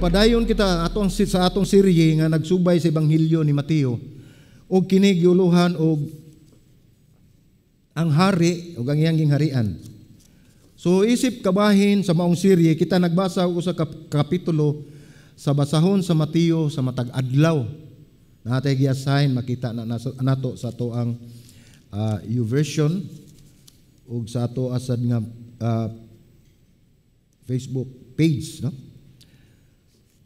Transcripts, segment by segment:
Padayon kita sa atong serye nga nagsubay sa Ebanghelyo ni Mateo og kini giuluhan og ang hari ug ang iyang gingharian. So isip kabahin sa maong serye kita nagbasa og usa ka kapitulo sa basahon sa Mateo sa matag adlaw. Natay giasahin makita na nato sa ato ang YouVersion ug sa ato asad nga Facebook page, no?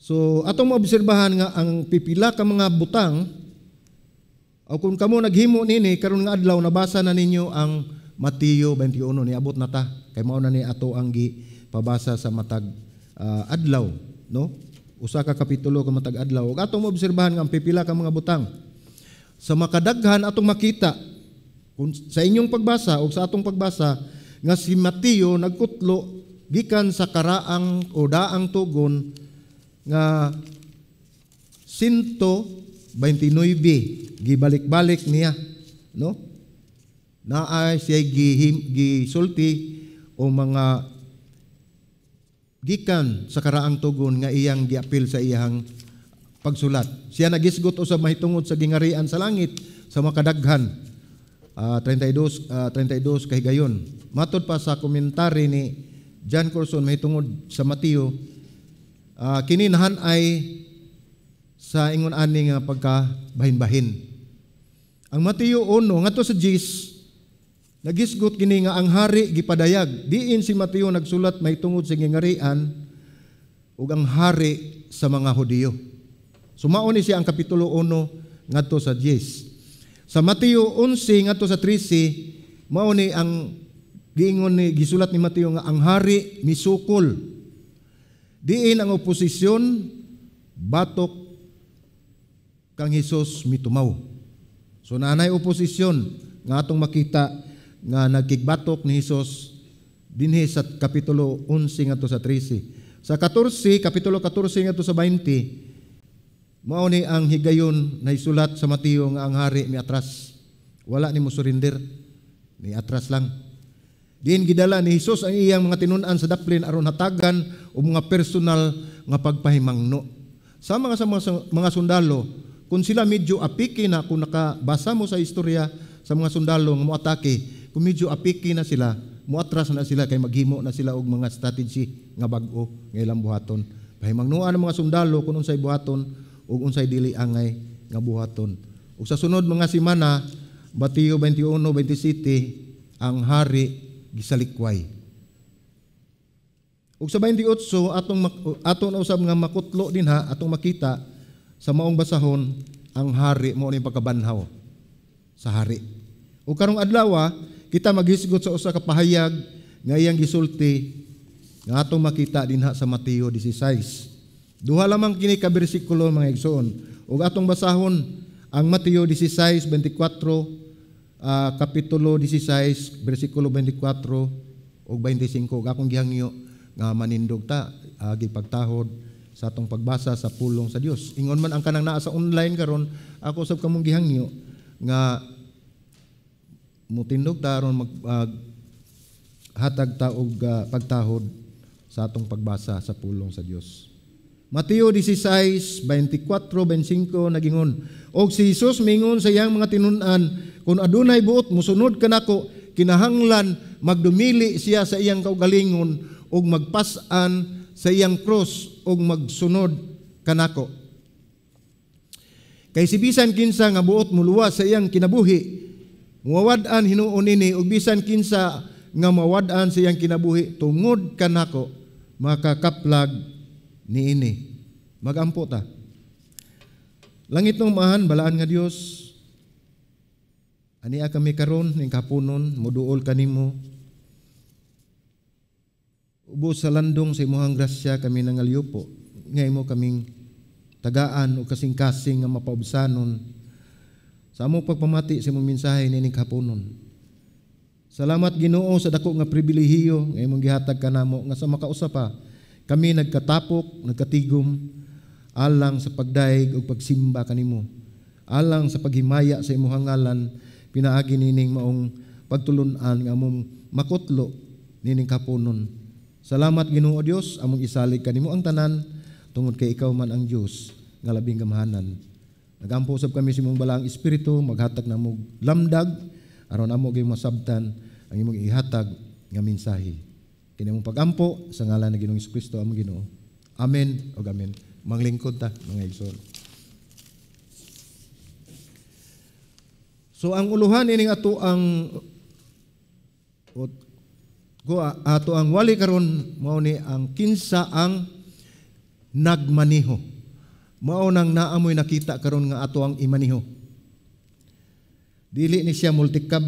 So atong maobserbahan nga ang pipila ka mga butang o kung kamo naghimo nini karon nga adlaw nabasa na ninyo ang Mateo 21 niabot na ta kay mao na ni ato ang gipabasa sa matag adlaw, no? Usa ka kapitulo ka matag adlaw ug atong maobserbahan nga ang pipila ka mga butang sa makadaghan atong makita kung sa inyong pagbasa o sa atong pagbasa nga si Mateo nagkutlo gikan sa karaang o daang tugon nga 129 gibalik-balik niya, no? Naay siya gisulti o mga gikan sa karaang tugon nga iyang giapil sa iyang pagsulat. Siya nagisgot usab mahitungod sa gingarian sa langit sa makadaghan 32 kahigayon. Matod pa sa komentary ni John Corson mahitungod sa Mateo, kininahan ay sa ingon ani nga pagkabahin-bahin. Ang Mateo 1 ngadto sa 10 nagisgot kini nga ang hari gipadayag. Diin si Mateo nagsulat mahitungod sa gingarian ug ang hari sa mga Hudiyo. Sumao ni siya ang kapitulo 1 ngadto sa 10. Sa Mateo 11 ngadto sa 13 mao ni ang giingon ni gisulat ni Mateo nga ang hari misukol. Diin ang oposisyon batok kang Hesus mitumaw. So naanay oposisyon nga atong makita nga nagkigbatok ni Hesus dinhi sa kapitulo 11 ngadto sa 13. Sa 14 kapitulo 14 ngadto sa 20 mao ni ang higayon na isulat sa Mateo nga ang hari miatras. Wala ni mo surrender, ni atras lang. Diin gidala ni Hesus ang iyang mga tinun-an sa daplin aron hatagan o mga personal nga pagpahimangno. Sa mga sundalo, kung sila medyo apiki na, kung nakabasa mo sa istorya sa mga sundalo nga moatake, kung medyo apiki na sila, moatras na sila kay maghimo na sila og mga strategy nga bag-o nga ilang buhaton. Pahimangnuan ang mga sundalo kung unsay buhaton ug unsay dili angay nga buhaton. Ug sa sunod mga semana, Mateo 21-27, ang hari gisalikway. Ug sa 28 atong usab nga makutlo dinha atong makita sa maong basahon ang hari mao ni pagkabanhaw sa hari. Ug karong adlaw kita maghisgot sa usa ka pahayag nga iyang gisulti nga atong makita dinha sa Mateo 16. Duha lamang kini ka bersikulo mga igsoon. Ug atong basahon ang Mateo 16:24 kapitulo 16 bersikulo 24 ug 25 ug akong gihangyo nga manindog ta gipagtahod sa atong pagbasa sa pulong sa Dios. Ingon man ang kanang naa sa online karon, ako usab kamong gihangyo nga mutindog ta aron hatag ta og pagtahod sa atong pagbasa sa pulong sa Dios. Mateo 16:24-25 nagingon, og si Jesus mingon sa iyang mga tinun-an, kung adunay buot musunod kanako, kinahanglan magdumili siya sa iyang kaugalingon ug magpas-an sa iyang cross ug magsunod kanako. Kay si bisan kinsa nga buot muluwas sa iyang kinabuhi, muwawad-an hinuon nini ug bisan kinsa nga mawad-an sa iyang kinabuhi tungod kanako, makakaplag niini. Magampo ta. Langit ng maahan balaan nga Dios, ania kami karon ning kapunon moduol kanimo. Ubos sa landong sa imong grasya kami nangalyo po. Nga imo kaming tagaan o kasing-kasing nga mapaubsanon sa among pagpamati sa imong mensahe nining kapunon. Salamat Ginoo sa dako nga pribilehiyo nga imong gihatag kanamo nga sa makausa pa kami nagkatapok, nagkatigom alang sa pagdaig o pagsimba kanimo. Alang sa paghimaya sa imong ngalan, pinaagi nining maong pagtulunan nga among makutlo nining kapunon. Salamat Ginoo Dios, among isalig kanimo ang tanan tungod kay ikaw man ang Dios nga labing gamahanan. Nagampo usab kami sa imong balaang espiritu, maghatag na mo lamdag aron amo gyud masabtan ang imong ihatag nga mensahe. Kini mong pagampo sa ngalan ni Ginoong Kristo among Ginoo. Amen ug amen. Manglingkod ta mga igsoon. So ang uluhan ining ato ang wali karon mao ni ang kinsa ang nagmaniho. Mao nang naamoy nakita karon nga ato ang imaniho. Dili ni siya multicab,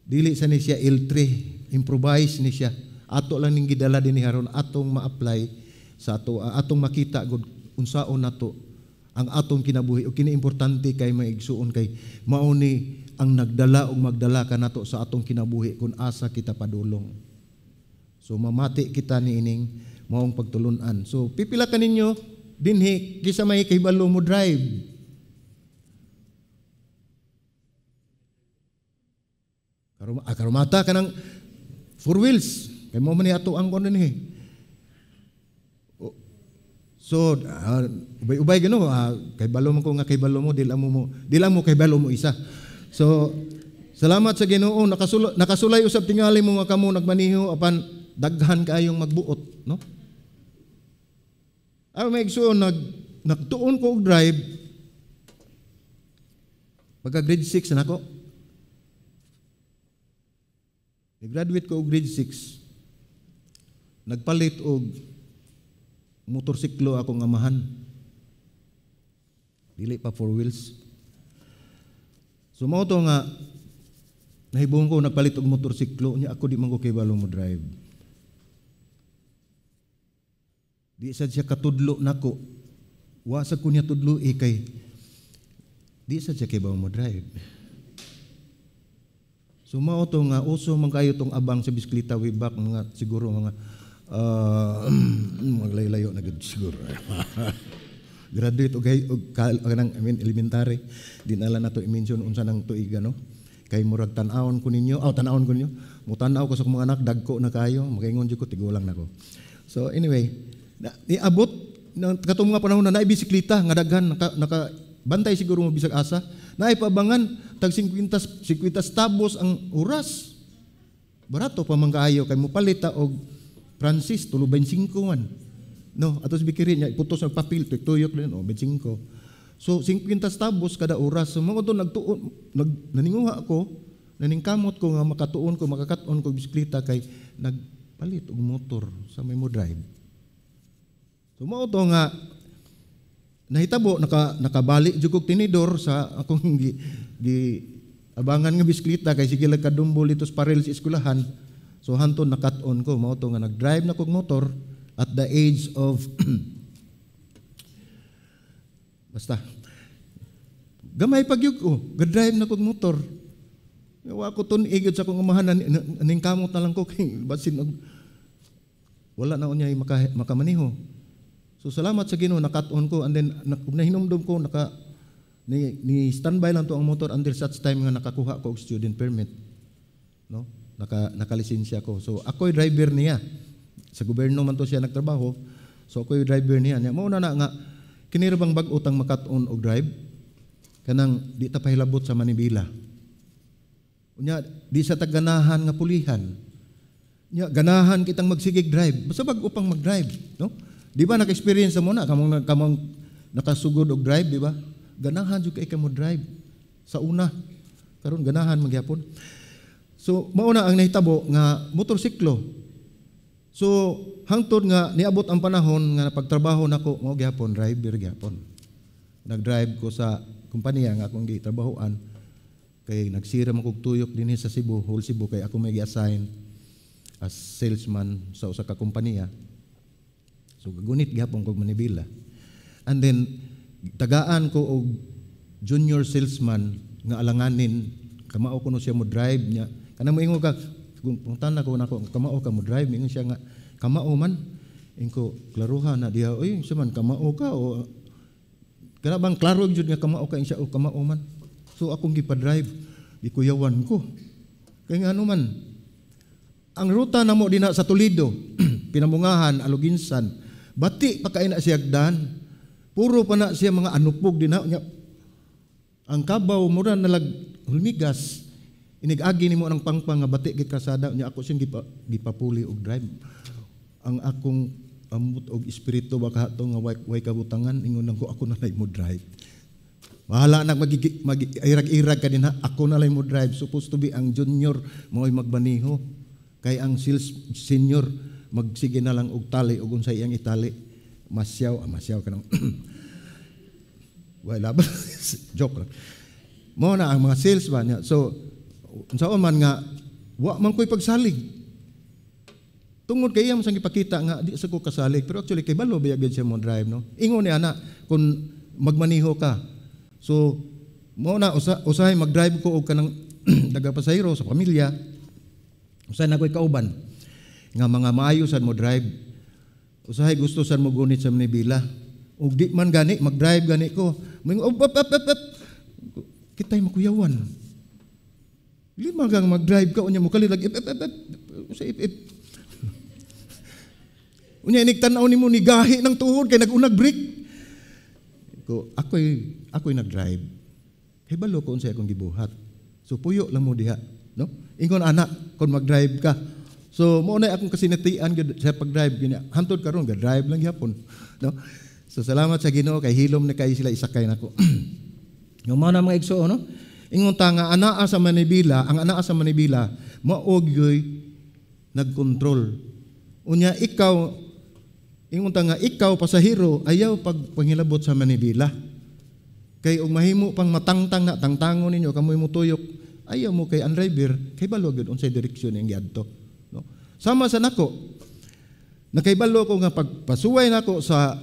dili sa ni siya L3, improvise ni siya. Ato lang ning gidala dinhi haron atong ma-apply sa ato, atong makita gud unsaon nato ang atong kinabuhi. O kini importante kay maigsuon kay mao ni ang nagdala ug magdala kanato sa atong kinabuhi kung asa kita padulong. So mamati kita niining maong pagtulunan. So pipila ka ninyo dinhi kisa may kahibalo mo drive. Karumata ka ng 4 wheels. Kaya mo man ato ang kono dinhi. So ubay-ubay gano kahibalo mo ko nga kahibalo mo dila mo kahibalo mo isa. So salamat sa Ginoo nakasulay usab tingali mo nga kamo nagmaniho apan daghan kaayong magbuot, no? May igsoon nagtuon ko og drive pagka grade 6 na ako. Nag-graduate ko og grade 6. Nagpalit og motorsiklo akong amahan. Dili pa 4 wheels. So mao to nga nahibong ko nagpalit og motorsiklo nya ako di man ko kahibalo mo drive. Di sad siya katudlo nako. Wa sa kunya tudlo kay di sad siya kahibalo mo drive. So mao to nga uso man kayo tong abang sa bisikleta way back mga siguro mga maglayo-layo na gud siguro. Graduate og elementary dinala nato i-mention unsa nang tuig no. Kay murag tan-awon ko ninyo, tan-awon ko ninyo. Mutanaw ko sa mga anak dagko na kayo, magaingon jud ko tigulang nako. So anyway, niabot katong mga panahon na naay bisikleta nga daghan nakabantay siguro mo bisag asa. Naay pabangan tag 50 tabos ang oras. Barato pa man kaayo kay mo palita og Francis tulo 25 man. No, atos bikirin niya iputos ang papel tuyok din 25. So 50 tabos kada oras. So mga to naninguha ako, naningkamot ko nga makatuon ko, makakaton ko bisikleta kay nagpalit og motor sa may mo drive. So mao to nga nahitabo nakabalik jud kog tinidor sa akong gi abangan nga bisikleta kay sige lang kadumbol dito sa parel sa eskwelahan. So hanton nakat-on ko mao to nga nag-drive na kog motor at the age of basta gamay pagyug ko ga-drive na kog motor. Wa ko tun igid sa kong amahan ning kamot na lang ko kay basin wala na unya makamaniho. So salamat sa Ginoo nakat-on ko and then nahinumdum ko ni standby lang to ang motor until such time nga nakakuha ko og student permit. No? Nakalisensya ko. So ako'y driver niya. Sa gobyerno man to siya nagtrabaho. So ako'y driver niya. Mao na nga kinira bang bag-utang makat-on og drive kanang di ta pahilabot sa Manibila. Unya di sa tagganahan nga pulihan. Nya ganahan kitang magsigig drive. Basta bag upang mag-drive, no? Di ba naka-experience mo na kamong nakasugod og drive, di ba? Ganahan jud kay kamo drive sa una. Karon ganahan magyapon. So mao na ang nahitabo nga motorsiklo. So hangtod nga niabot ang panahon nga napagtrabaho nako mao gyapon driver gyapon. Nag-drive ko sa kompanya nga akong gitrabahoan kay nagsira man kog tuyok dinhi sa Cebu, whole Cebu kay ako may gi-assign as salesman sa usa ka kompanya. So gagunit gyapon kog Manibila. And then tagaan ko og junior salesman nga alanganin kamao kuno siya mo drive niya. Kanang moingon ka kung pungtan ako nako kamao ka mo drive mingon siya nga kamao man. Ingko klaruha na diha oy sa man kamao ka o kana bang klaro jud nga kamao ka siya o kamao man. So akong gipa-drive di kuyawan ko. Kay ngano man ang ruta namo dinha sa Toledo, Pinamungahan, Aluginsan, Bati pa kay na siya agdan. Puro pa na siya mga anupog din na. Ang kabaw mura nalag hulmigas. Inigagi nimo ang pangpang nga bati kay kasada nya ako siyang gipapuli og drive. Ang akong amot og espiritu baka ato nga way kabutangan ingon nang ko ako na lay mo drive. Mahala nag mag-irag-irag ka din ha. Ako na lay mo drive. Supposed to be ang junior mo'y magbaniho. Kay ang senior magsige na lang og tali og unsay iyang itali. Masyaw ka nang wala ba? Joke lang. Mo na ang mga sales ba niya. So unsaon man nga wa man ko'y pagsalig. Tungod kay iya mo sang ipakita nga di sa ko kasalig pero actually kay balo bayag siya mo drive no. Ingon ni ana kung magmaniho ka. So mo na usahay mag-drive ko og kanang nagapasayro sa pamilya. Usahay na ko'y kauban nga mga maayo sad mo drive. Usahay gusto sad mo gunit sa Manibila. Ug di man gani mag-drive gani ko. Kitay makuyawan. Lima gang mag-drive ka unya mo kalilag sa ip. Unya inig tan-aw nimo ni gahi ng tuhod kay nag-unag brake. Ko ako'y nag-drive. Kay balo ko unsay akong gibuhat. So puyo lang mo diha, no? Ingon anak kon mag-drive ka. So mo na akong kasinatian gud sa pag-drive gina. Hantod karon ga-drive lang gyapon, no? So salamat sa Ginoo kay hilom na kay sila isakay nako. Yung mga mga igsoon, no? Ingon ta nga anaa sa Manibila, ang anaa sa Manibila maog yoy nagkontrol. Unya ikaw ingon ta nga ikaw pasahero ayaw pagpangilabot sa Manibila. Kay og mahimo pang matangtang na tangtangon ninyo kamoy mo tuyok ayaw mo kay ang driver kay balo gyud unsay direksyon iyang giadto, no? Sama sa nako. Nakaibalo ko nga pagpasuway nako sa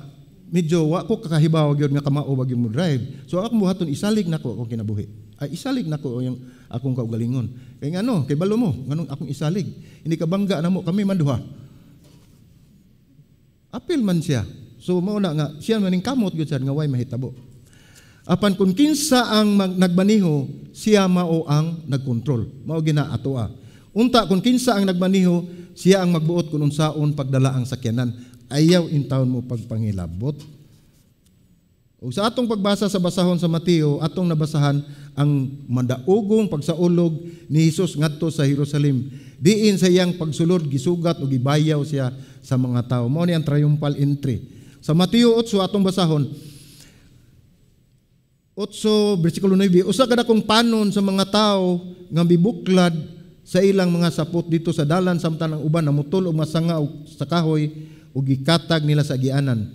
medyo wa ko kakahibaw gyud nga kamao bag mo drive. So ako buhaton isalig nako akong kinabuhi. Ay isalig nako yung akong kaugalingon. Kay ngano, kay balo mo, nganong akong isalig. Hindi ka bangga namo kami man duha. Apil man siya. So mao na nga siya maning kamot gyud sad nga way mahitabo. Apan kung kinsa ang nagbaniho, siya mao ang nagkontrol. Mao gina atoa. Unta kung kinsa ang nagbaniho, siya ang magbuot kung unsaon pagdala ang sakyanan. Ayaw intawon mo pagpangilabot. O sa atong pagbasa sa basahon sa Mateo, atong nabasahan ang madaugong pagsaulog ni Hesus ngadto sa Jerusalem. Diin sa iyang pagsulod gisugat o gibayaw siya sa mga tao. Mao ni ang triumphal entry. Sa Mateo 8 atong basahon 8 bersikulo 9, usa kada kong panon sa mga tao nga bibuklad sa ilang mga sapot dito sa dalan samtang ang uban namutol og masanga sa kahoy ug gikatag nila sa agianan.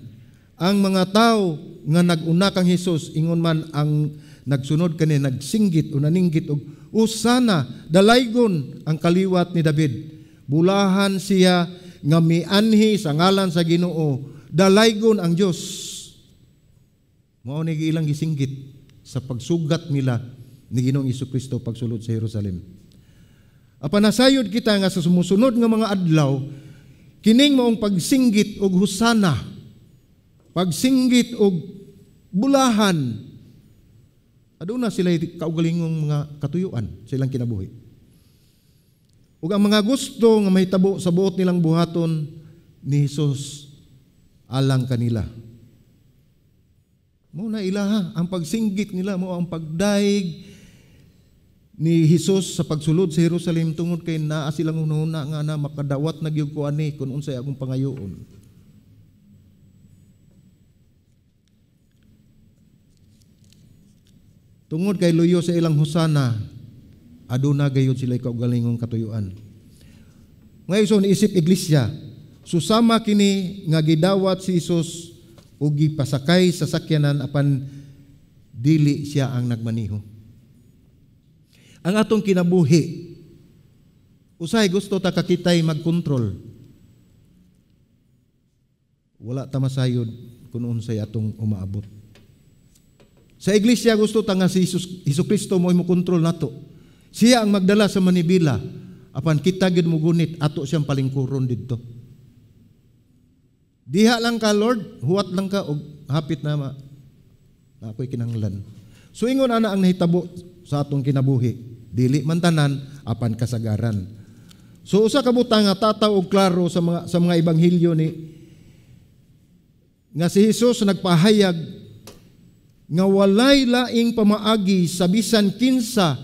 Ang mga tao nga nag-una kang Hesus ingon man ang nagsunod kani nagsinggit o naninggit og usana dalaygon ang kaliwat ni David. Bulahan siya nga mianhi sa ngalan sa Ginoo. Dalaygon ang Dios. Mao ni ilang gisinggit sa pagsugat nila ni Ginoong Jesucristo pagsulod sa Jerusalem. Apan nasayod kita nga sa sumusunod nga mga adlaw kining maong pagsinggit og husana, pagsinggit og bulahan, aduna sila kaugalingong mga katuyuan silang kinabuhi. Ug ang mga gusto nga mahitabo sa buot nilang buhaton ni Hesus alang kanila. Mo na ilaha ang pagsinggit nila mo ang pagdaig ni Hesus sa pagsulod sa Jerusalem tungod kay naa silang ununa nga na makadawat na gyud ko ani kun unsay akong pangayoon. Tungod kay luyo sa ilang husana, aduna gayud sila kaugalingong katuyuan. Ngayon niisip iglesia, susama kini nga gidawat si Hesus ug gipasakay sa sakyanan apan dili siya ang nagmaniho. Ang atong kinabuhi, usay gusto ta kakitay magkontrol. Wala ta masayod kung unsay atong umaabot. Sa iglesia gusto ta nga si Jesucristo mo kontrol nato. Siya ang magdala sa Manibila. Apan kita gid mo gunit ato siyang palingkuron didto. Diha lang ka Lord, huwat lang ka og hapit na ako'y kinahanglan. So ingon ana ang nahitabo sa atong kinabuhi. Dili man tanan apan kasagaran. So usa ka butang nga tataw og klaro sa mga ebanghelyo nga si Hesus nagpahayag nga walay laing pamaagi sa bisan kinsa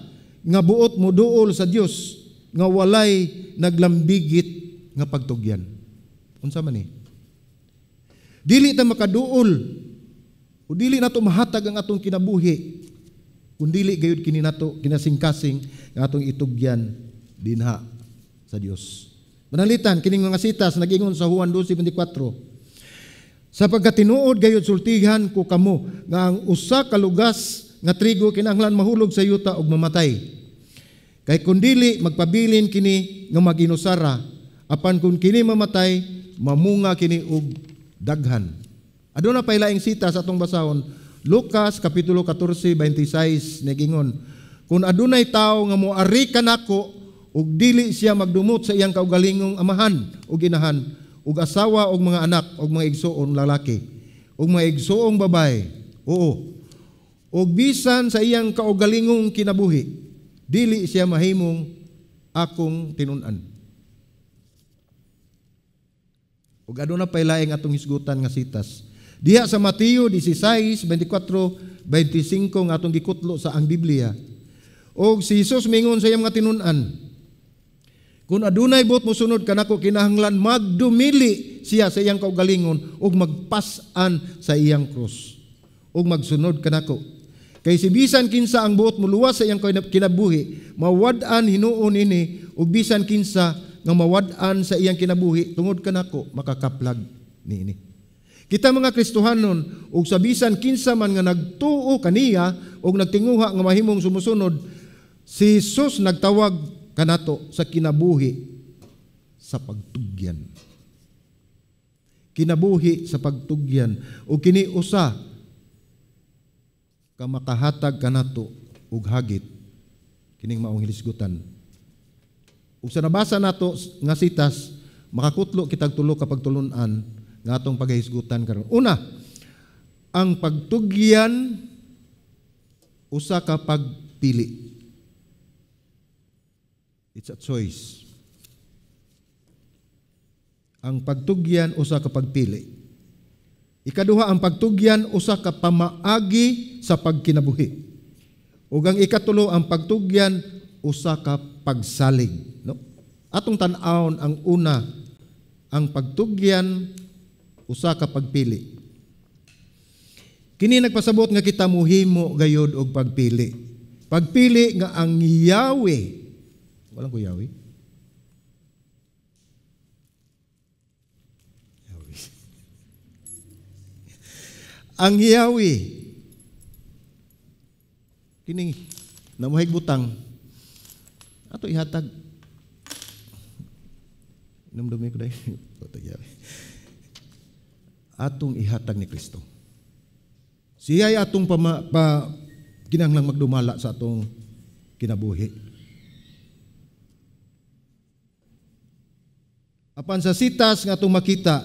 nga buot mo duol sa Dios nga walay naglambigit nga pagtugyan. Unsa man ni? Dili ta makaduol o dili nato mahatag ang atong kinabuhi kun dili gayud kini nato kinasingkasing nga atong itugyan dinha sa Dios. Manalitan kining mga sitas nag-ingon sa Juan 12:24. Sapagkat tinuod gayud sultihan ko kamo nga ang usa ka lugas nga trigo kinahanglan mahulog sa yuta ug mamatay. Kay kun dili magpabilin kini nga maginusara apan kun kini mamatay mamunga kini og daghan. Aduna pay laing sitas atong basahon. Lucas kapitulo 14:26 nagingon, kung adunay tao nga moari kanako ug dili siya magdumot sa iyang kaugalingong amahan ug inahan ug asawa ug mga anak ug mga igsoon lalaki ug mga igsoong babae, oo, ug bisan sa iyang kaugalingong kinabuhi, dili siya mahimong akong tinun-an. Ug aduna pay laing atong hisgutan nga sitas. Diha sa Mateo 16:24-25 nga atong gikutlo sa ang Biblia. Og si Jesus mingon sa iyang mga tinun-an, kung adunay buot mo sunod kanako kinahanglan magdumili siya sa iyang kaugalingon ug magpas-an sa iyang krus ug magsunod kanako. Kay si bisan kinsa ang buot mo luwas sa iyang kinabuhi, mawad-an hinuon ini ug bisan kinsa nga mawad-an sa iyang kinabuhi tungod kanako makakaplag niini. Kita mga Kristohanon ug sa bisan kinsa man nga nagtuo kaniya ug nagtinguha nga mahimong sumusunod, si Jesus nagtawag kanato sa kinabuhi sa pagtugyan. Kinabuhi sa pagtugyan ug kini usa ka makahatag kanato ug hagit kining maong hilisgutan. Ug sa nabasa nato nga sitas makakutlo kitag tulo ka pagtulun-an nga atong paghisgutan karon. Una, ang pagtugyan usa ka pagpili. It's a choice. Ang pagtugyan usa ka pagpili. Ikaduha, ang pagtugyan usa ka pamaagi sa pagkinabuhi. Ug ang ikatulo, ang pagtugyan usa ka pagsalig, no? Atong tan-awon ang una, ang pagtugyan usa ka pagpili. Kini nagpasabot nga kita muhimo gayud og pagpili. Pagpili nga ang Yahweh, walang ko Yahweh. Ang Yahweh kini namuhig butang ato ihatag. Numdumi ko dai. Atong ihatag ni Kristo. Siya'y atong kinahanglang magdumala sa atong kinabuhi. Apan sa sitas nga atong makita,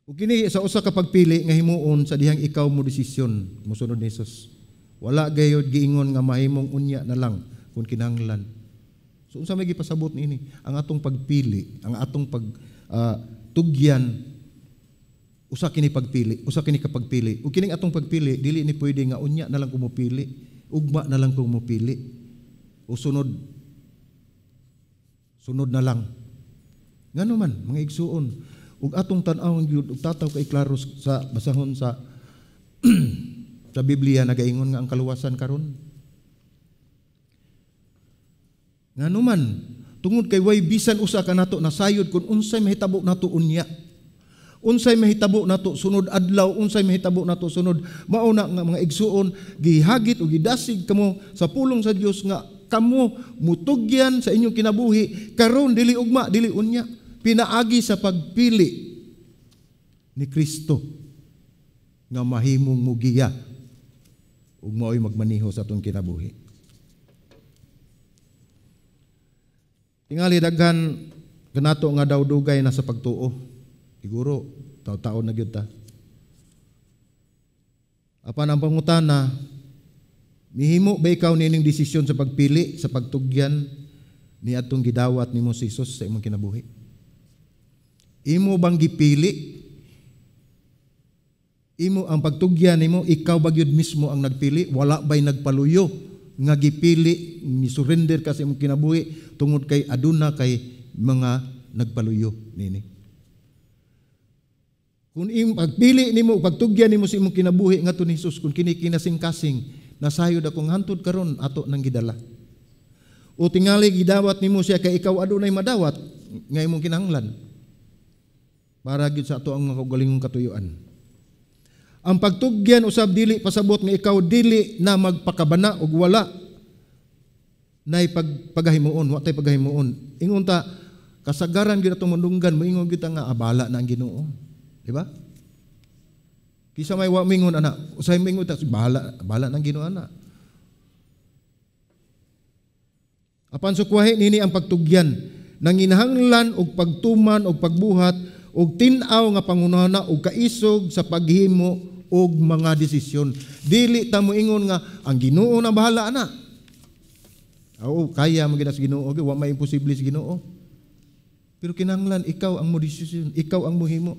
ug kini sa usa ka pagpili nga himuon sa dihang ikaw mo desisyon mosunod ni Jesus. Wala gayud giingon nga mahimong unya na lang kung kinahanglan. So unsa may gipasabot niini? Ang atong pagpili, ang atong tugyan usa kini pagpili, usa kini ka pagpili. Ug kining atong pagpili dili ni pwede nga unya na lang kumupili, ugma na lang kumupili. O sunod na lang. Ngano man mga igsuon, ug atong tan-awon gyud ug tataw kay klaro sa basahon sa sa Biblia nagaingon nga ang kaluwasan karon. Ngano man tungod kay way bisan usa ka nato nasayod kun unsay mahitabo nato unya. Unsay mahitabo nato sunod adlaw, unsay mahitabo nato sunod mauna nga mga igsuon gihagit o gidasig kamo sa pulong sa Dios nga kamo mutugyan sa inyong kinabuhi karon dili ugma dili unya, pinaagi sa pagpili ni Kristo nga mahimong mugiya ug mao'y magmaneho sa atong kinabuhi. Tingali daghan kanato nga daw dugay na sa pagtuo. Siguro taw-taon na gyud ta. Apan ang pangutana, mihimo ba ikaw nining desisyon sa pagpili sa pagtugyan ni atong gidawat nimo si Jesus sa imong kinabuhi? Imo bang gipili? Imo ang pagtugyan nimo, ikaw ba gyud mismo ang nagpili? Wala ba'y nagpaluyo nga gipili ni surrender ka sa imong kinabuhi tungod kay aduna kay mga nagpaluyo nini. Kung imong pagpili nimo, pagtugyan nimo sa imong kinabuhi ngadto ni Hesus, kung kini kinasing-kasing nasayod akong hantod karon ato nang gidala. O tingali gidawat nimo siya kay ikaw adunay madawat nga imong kinahanglan. Para gyud sa ato ang mga kaugalingong katuyuan. Ang pagtugyan usab dili pasabot nga ikaw dili na magpakabana og wala nay pagahimuon, wa tay pagahimuon. Ingon ta kasagaran gyud atong mandunggan, moingon gyud nga abala na ang Ginoo. Di ba? Kisa may wa mingon ana, usay mingon ta bala nang Ginoo ana. Apan sukwahi nini ang pagtugyan nang inahanglan og pagtuman og pagbuhat og tin-aw nga pangunahana og kaisog sa paghimo og mga desisyon. Dili ta moingon nga ang Ginoo na bahala ana. Oo, kaya magina sa Ginoo, wa may imposible sa Ginoo. Pero kinahanglan ikaw ang mo desisyon, ikaw ang mohimo.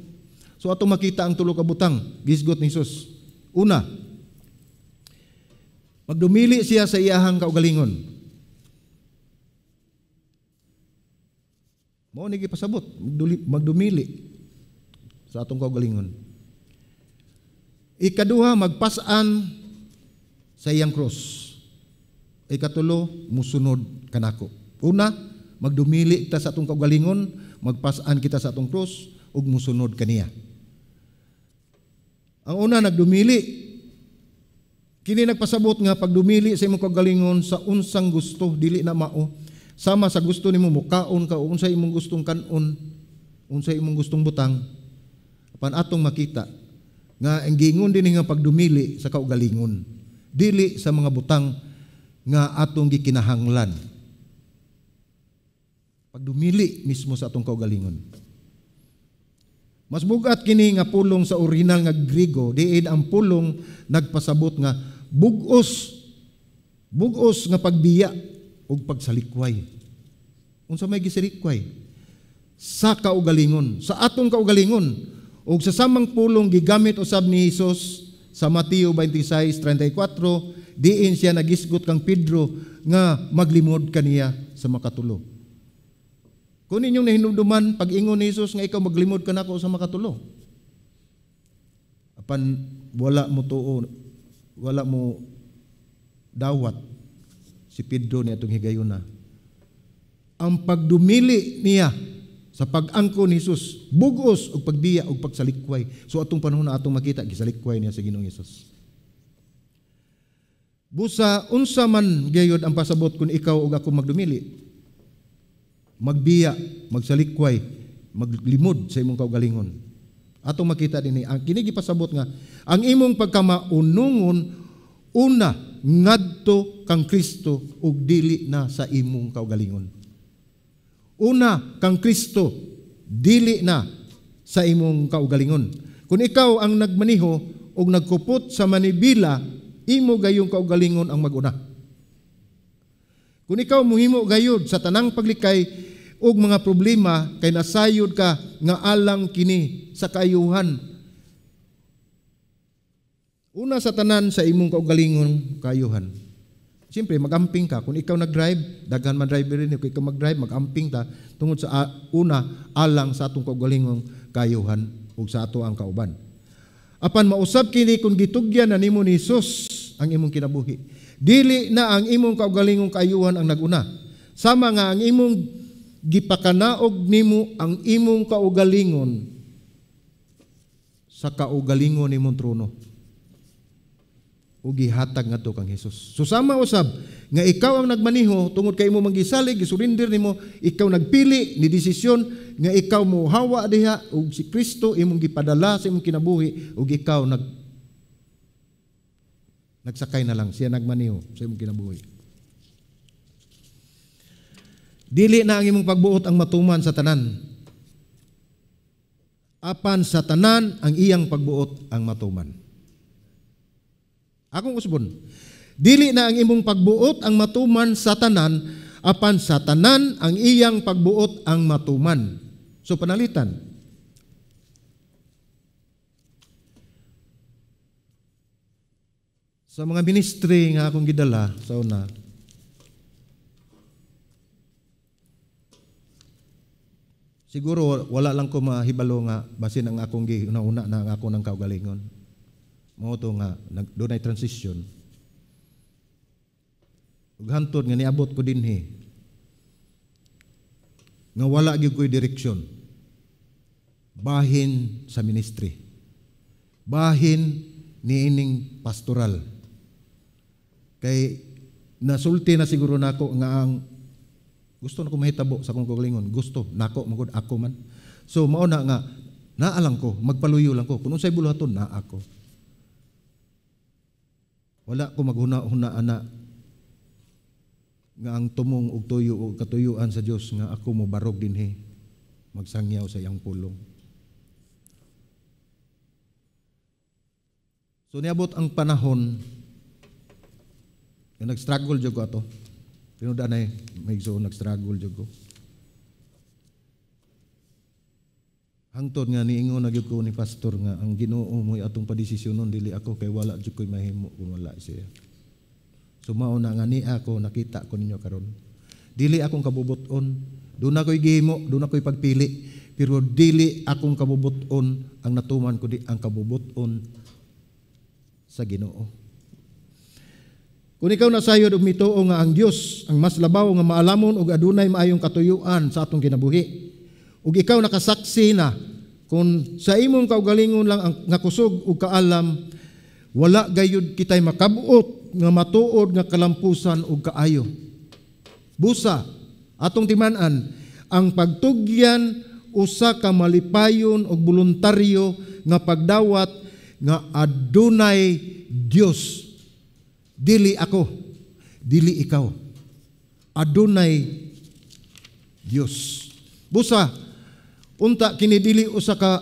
So ato makita ang tulo ka butang gisgot ni Hesus. Una, magdumili siya sa iyahang kaugalingon. Mao ni gipasabot, magdumili sa atong kaugalingon. Ikaduha, magpasan sa iyang cross. Ikatulo, musunod kanako. Una, magdumili kita sa atong kaugalingon, magpasan kita sa atong cross, ug musunod kaniya. Ang una, nagdumili. Kini nagpasabot nga pagdumili sa imong kaugalingon sa unsang gusto, dili na mao. Sama sa gusto nimo mukaon ka, o unsay imong gustong kanon, unsay imong gustong butang. Apan atong makita nga ang giingon din nga pagdumili sa kaugalingon, dili sa mga butang nga atong gikinahanglan. Pagdumili mismo sa atong kaugalingon. Mas bugat kini nga pulong sa original nga Griego, diin ang pulong nagpasabot nga bugos nga pagbiya ug pagsalikway. Unsa may gisalikway? Sa kaugalingon, sa atong kaugalingon. Ug sa samang pulong gigamit usab ni Hesus sa Mateo 26:34, diin siya nagisgot kang Pedro nga maglimod kaniya sa makatulo. Kung inyong nahinumduman pag-ingon ni Hesus nga ikaw maglimod ka nako sa makatulo. Apan wala mo tuo, wala mo dawat si Pedro ni atong higayuna. Ang pagdumili niya sa pag-angko ni Hesus, bugos og pagbiya og pagsalikway. So atong panahon na atong makita gisalikway niya sa Ginoong Hesus. Busa unsa man gayud ang pasabot kung ikaw ug ako magdumili, magbiya, magsalikway, maglimod sa imong kaugalingon. Atong makita dinhi ang kini gipasabot nga ang imong pagkamaunungon una ngadto kang Kristo ug dili na sa imong kaugalingon. Una kang Kristo, dili na sa imong kaugalingon. Kung ikaw ang nagmaniho o nagkupot sa manibila, imo gayong kaugalingon ang maguna. Kung ikaw muhimo gayud sa tanang paglikay og mga problema, kay nasayod ka nga alang kini sa kaayuhan. Una sa tanan sa imong kaugalingon kaayuhan. Siyempre, mag-amping ka. Kung ikaw nag-drive, daghan man driver rin. Kung ikaw mag-drive, mag-amping ta tungod sa una, alang sa atong kaugalingong kayuhan o sa ato ang kauban. Apan mausab kini kung gitugyan na nimo ni Hesus ang imong kinabuhi. Dili na ang imong kaugalingong kayuhan ang naguna. Sama nga ang imong gipakanaog nimo ang imong kaugalingon sa kaugalingon nimong trono. O gihatag nga to kang Hesus. Susama usab nga ikaw ang nagmaniho tungod kay imo magisalig, gisurrender nimo, ikaw nagpili ni desisyon nga ikaw mo hawa diha ug si Kristo imong gipadala sa imong kinabuhi ug ikaw nagsakay na lang siya nagmaniho sa imong kinabuhi. Dili na ang imong pagbuot ang matuman sa tanan. Apan sa tanan ang iyang pagbuot ang matuman. Akong usbon, dili na ang imong pagbuot ang matuman sa tanan, apan sa tanan ang iyang pagbuot ang matuman. So panalitan, Sa mga ministry nga akong gidala sa una, siguro wala lang ko mahibalo nga basin ang akong gihuna-una na ang ako ng kaugalingon. Mao to nga doon ay transition. Ug hantod nga niabot ko dinhi nga wala gyud ko'y direksyon. Bahin sa ministry. Bahin niining pastoral. Kay nasulti na siguro nako nga ang gusto na ko mahitabo sa akong kaugalingon. Gusto nako magud ako man. So mao na nga naalang ko, magpaluyo lang ko. Kung unsay buluhaton na ako. Wala ko maghuna-huna ana nga ang tumong og tuyo o katuyuan sa Dios nga ako mo barog dinhi magsangyaw sa iyang pulong. So niabot ang panahon nga nag-struggle jud ko ato. Tinudan ay medyo nag-struggle jud ko. Hangtod nga niingon na gyud ko ni pastor nga ang Ginoo mo'y atong padesisyonon dili ako kay wala jud ko'y mahimo kung wala siya. So mao na nga ni ako nakita ko ninyo karon. Dili akong kabubuton, doon ako'y gihimo, doon ako'y pagpili, pero dili akong kabubuton ang natuman ko di ang kabubuton sa Ginoo. Kung ikaw nasayod og mituo nga ang Dios ang mas labaw nga maalamon ug adunay maayong katuyuan sa atong kinabuhi. Ug ikaw nakasaksi na kung sa imong kaugalingon lang ang nga kusog ug kaalam wala gayud kitay makabuot nga matuod nga kalampusan ug kaayo. Busa atong timan-an ang pagtugyan usa ka malipayon og voluntaryo nga pagdawat nga adunay Dios. Dili ako, dili ikaw. Adunay Dios. Busa unta kini dili usa ka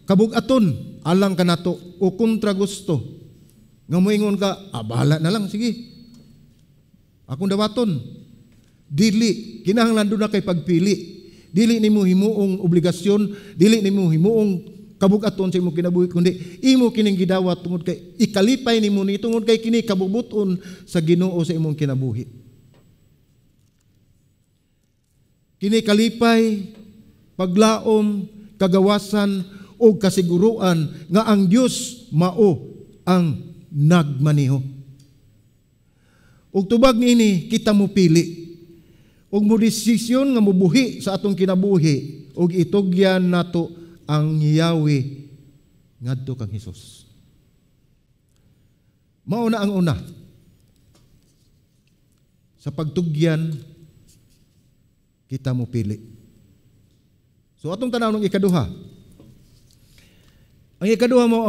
kabug-aton alang kanato o kontra gusto. Nga moingon ka, bahala na lang, sige. Akong dawaton. Dili, kinahanglan doon na kay pagpili. Dili nimo himuong obligasyon, dili nimo himuong kabug-aton sa imong kinabuhi, kundi imo kining gidawat tungod kay ikalipay nimo ni tungod kay kini kabubuton sa Ginoo sa imong kinabuhi. Kini kalipay, paglaom, kagawasan o kasiguruan nga ang Dios mao ang nagmaniho. Ug tubag niini kita mo pili. Ug mo desisyon nga mobuhi sa atong kinabuhi ug itugyan nato ang Yahweh ngadto kang Hesus. Mao na ang una. Sa pagtugyan kita mo pili. So atong tanaw ng ikaduha. Ang ikaduha mo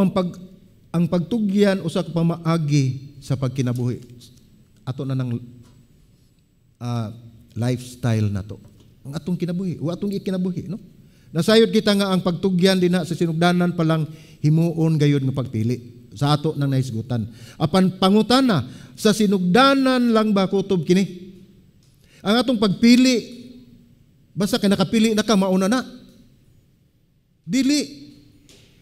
ang pagtugyan usa ka pamaagi sa pagkinabuhi. Ato na ng lifestyle nato. Ang atong kinabuhi, o atong ikinabuhi, no? Nasayod kita nga ang pagtugyan dinha sa sinugdanan palang himuon gayud nga pagpili sa ato nang naisgutan. Apan pangutana sa sinugdanan lang ba kutob kini? Ang atong pagpili basta kay nakapili na ka mauna na. Dili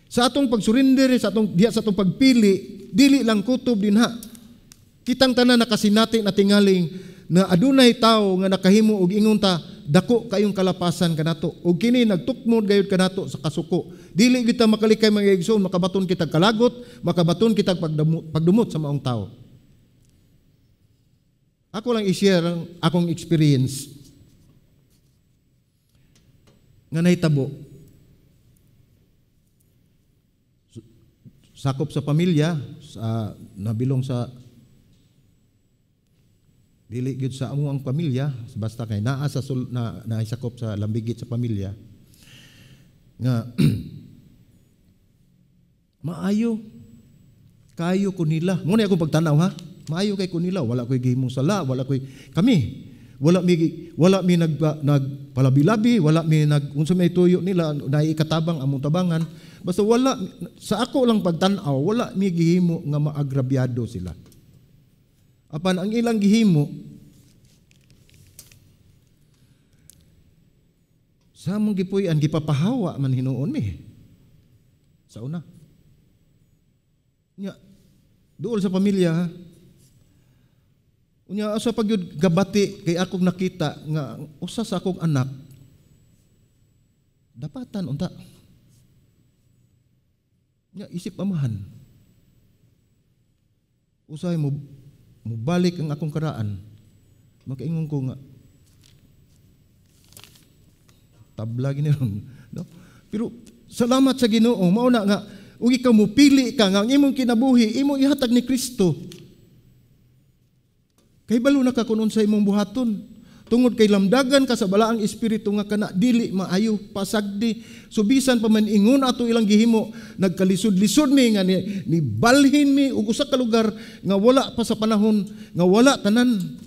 sa atong pagsurinder sa atong diha sa atong pagpili, dili lang kutob dinha. Kitang tanan nakasinati na tingaling na adunay tawo nga nakahimo og ingon ta dako kayong kalapasan kanato ug kini nagtukmod gayud kanato sa kasuko. Dili kita makalikay mga igsoon, makabaton kitag kalagot, makabaton kitag pagdumot sa maong tawo. Ako lang i-share ang akong experience nga nahitabo. Sakop sa pamilya, sa nabilong sa dili gyud sa among pamilya, basta kay naa sa naisakop sa lambigit sa pamilya nga maayo kayo ko nila. Mo na akong pagtanaw ha. Maayo kay ko nila, wala koy gihimong sala, wala koy kami. Wala mi nagpalabi-labi, wala mi unsa may tuyo nila naikatabang among tabangan. Basta wala sa ako lang pagtan-aw, wala mi gihimo nga maagrabyado sila. Apan ang ilang gihimo sa among gipuy-an gipapahawa man hinuon mi. Sa una. Nya duol sa pamilya ha. Unya asa pagyud gabati kay akong nakita nga usa sa akong anak dapatan unta. Nya isip amahan. Usahay mo balik ang akong karaan. Makaingon ko nga tabla gini ron, no? Pero salamat sa Ginoo, mao na nga ug ikaw mo pili ka nga ang imong kinabuhi imo ihatag ni Kristo. Kay balo na ka kunon sa imong buhaton. Tungod kay lamdagan ka sa balaang espiritu nga kana dili maayo pasagdi. Subisan pa man ingon ato ilang gihimo, nagkalisod-lisod mi nga ni balhin mi ug usa ka lugar nga wala pa sa panahon nga wala tanan.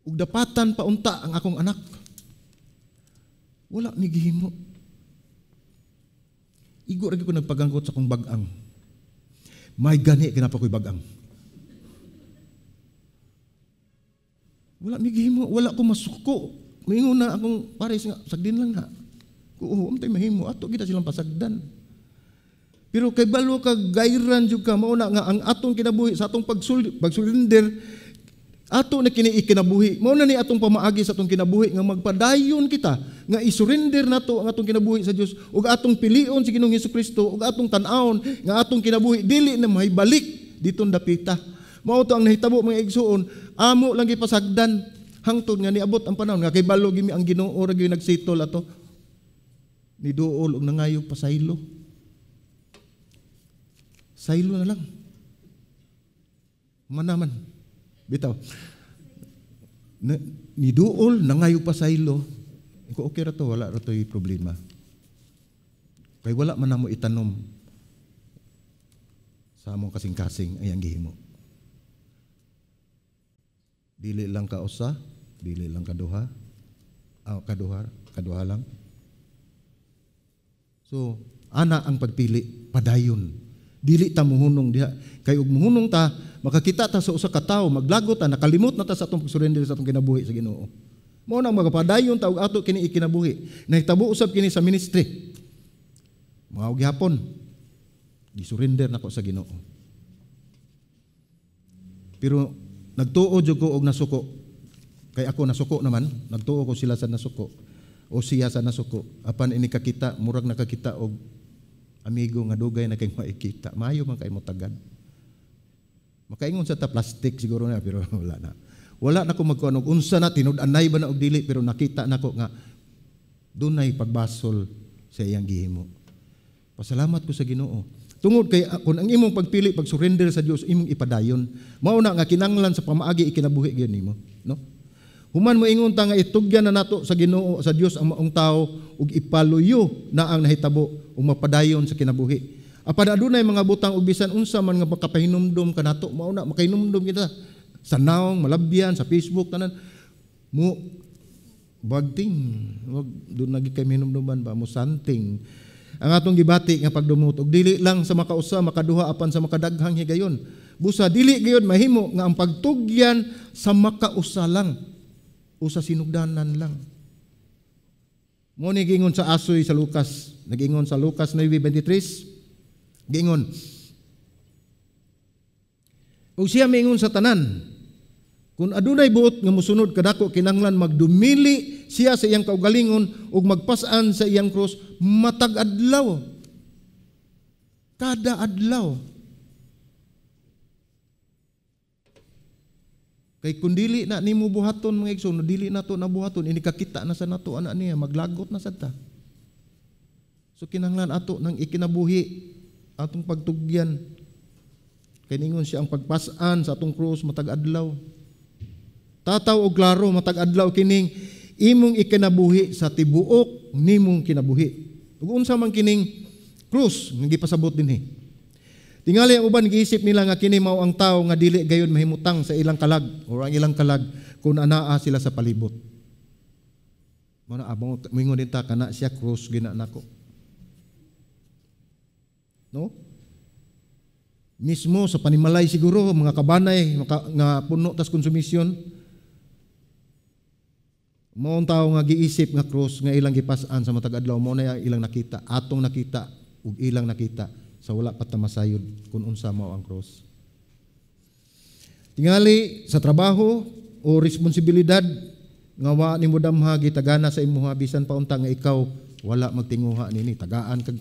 Ug dapatan pa unta ang akong anak. Wala mi gihimo. Igo ra gyud ko nagpagangkot sa akong bag-ang. May gani kinapa ko'y bag-ang. Wala mi gihimo, wala ko masuko. Moingon na akong pares nga sagdin lang ha. Kuo umtay mahimo ato kita silang pasagdan. Pero kay balo ka gayran jud ka mao na nga ang atong kinabuhi sa atong pagsulinder ato na kini ikinabuhi. Mao na ni atong pamaagi sa atong kinabuhi nga magpadayon kita nga isurrender nato ang atong kinabuhi sa Dios ug atong pilion si Ginoong Hesukristo ug atong tan-awon nga atong kinabuhi dili na mahibalik diton dapita. Mao to ang nahitabo mga igsuon, amo lang gipasagdan hangtod nga niabot ang panahon nga kay balo gimi ang Ginoo ra gyud nagsitol ato. Ni duol og nangayo pa saylo. Saylo na lang. Manaman. Bitaw. Ni duol nangayo pa saylo. Ko okay ra to, wala ra to'y problema. Kay wala man namo itanom sa among kasing-kasing ay ang gihimo. Dili lang ka usa, dili lang kaduha. Kaduha lang. So, ana ang pagpili, padayon. Dili ta muhunong diha. Kay ug muhunong ta, makakita ta sa usa ka tawo, maglagot ta, nakalimot na ta sa atong pagsurrender sa atong kinabuhi sa Ginoo. Mao nang magapadayon ta og ato kini ikinabuhi. Nahitabo usab kini sa ministry. Mao gihapon. Gisurrender nako sa Ginoo. Pero nagtuo jud ko og nasuko. Kay ako nasuko naman, nagtuo ko sila sa nasuko o siya sa nasuko. Apan ini kakita, murag nakakita og amigo nga dugay na kay makikita. Maayo man kay mo tagad. Makaingon sa ta plastic siguro na pero wala na. Wala na ko magkuan og unsa na tinud-anay ba na og dili pero nakita nako nga dunay pagbasol sa iyang gihimo. Pasalamat ko sa Ginoo. Tungod kay kung ang imong pagpili pag-surrender sa Dios imong ipadayon, mao na nga kinahanglan sa pamaagi ikinabuhi gyud nimo, no? Human mo ingon ta nga itugyan na nato sa Ginoo sa Dios ang maong tawo ug ipaluyo na ang nahitabo ug mapadayon sa kinabuhi. Apan adunay mga butang ug bisan unsa man nga makapahinumdom kanato, mao na makahinumdom kita sa naong, malabyan, sa Facebook tanan mo bagting, wag doon lagi kay minumduman ba mo santing. Ang atong gibati nga pagdumot og dili lang sa makausa makaduha apan sa makadaghang higayon. Busa dili gayud mahimo nga ang pagtugyan sa makausa lang o sa sinugdanan lang. Mo ni gingon sa asoy sa Lucas, nagingon sa Lucas 9:23, gingon ug siya miingon sa tanan, kung adunay buot nga mosunod kadako kinahanglan magdumili siya sa iyang kaugalingon ug magpas-an sa iyang krus matag adlaw. Kada adlaw. Kay kung dili na nimo buhaton mga igsoon, dili nato na buhaton, ini kakita na sa nato ana niya, maglagot na sad ta. So kinahanglan ato nang ikinabuhi atong pagtugyan. Kay ningon siya ang pagpas-an sa atong krus matag adlaw. Tataw og klaro matag adlaw kining imong ikinabuhi sa tibuok nimong kinabuhi. Ug unsa man kining krus nga gipasabot dinhi. Tingali ang uban giisip nila nga kini mao ang tawo nga dili gayon mahimutang sa ilang kalag o ang ilang kalag kung anaa sila sa palibot. Mao na abong mingon din ta kana siya krus gina nako. No? Mismo sa panimalay siguro mga kabanay nga puno tas konsumisyon. Mao ang tawo nga giisip nga krus nga ilang gipas-an sa matag adlaw mao na ilang nakita, atong nakita ug ilang nakita sa wala pa ta masayod kung unsa mao ang cross. Tingali sa trabaho o responsibilidad nga wa nimo damha gitagana sa imuha bisan pa unta nga ikaw wala magtinguha nini, tagaan kag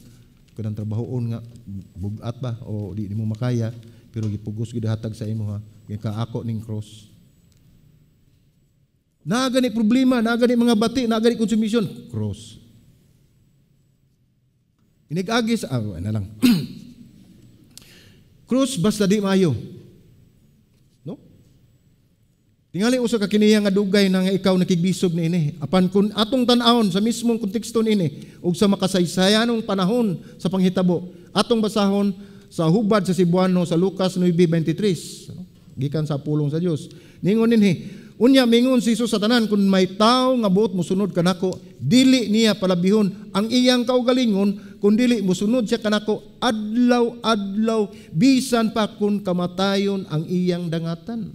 kanang trabahoon nga bugat ba o di nimo makaya pero gipugos gid hatag sa imuha nga ako ning cross. Nagani problema, nagani mga bati, nagani consumption, cross. Inigagi sa na lang. Cross basta di maayo. No? Tingali usa ka kiniya nga dugay na nga ikaw nakigbisog niini. Apan kun atong tan-awon sa mismong konteksto niini ug sa makasaysayanong panahon sa panghitabo, atong basahon sa hubad sa Cebuano sa Lucas 9:23. Gikan sa pulong sa Dios. Ningon ninhi, unya mingon si Jesus sa tanan, kung may tao nga buot mosunod kanako, dili niya palabihon ang iyang kaugalingon, kung dili mosunod siya kanako adlaw-adlaw bisan pa kun kamatayon ang iyang dangatan.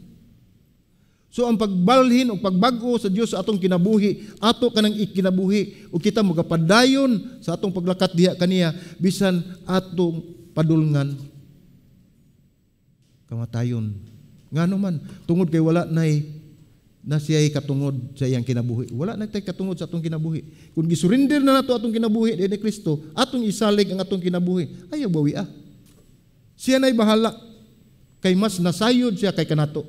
So ang pagbalhin o pagbag-o sa Dios sa atong kinabuhi, ato kanang ikinabuhi o kita magapadayon sa atong paglakat diha kaniya bisan atong padulngan kamatayon. Ngano man tungod kay wala nay na siya'y katungod sa iyang kinabuhi. Wala na tayo katungod sa atong kinabuhi. Kung gisurrender na nato atong kinabuhi ni Kristo, atong isalig ang atong kinabuhi, ayaw bawi Siya na'y bahala. Kay mas nasayod siya kay kanato.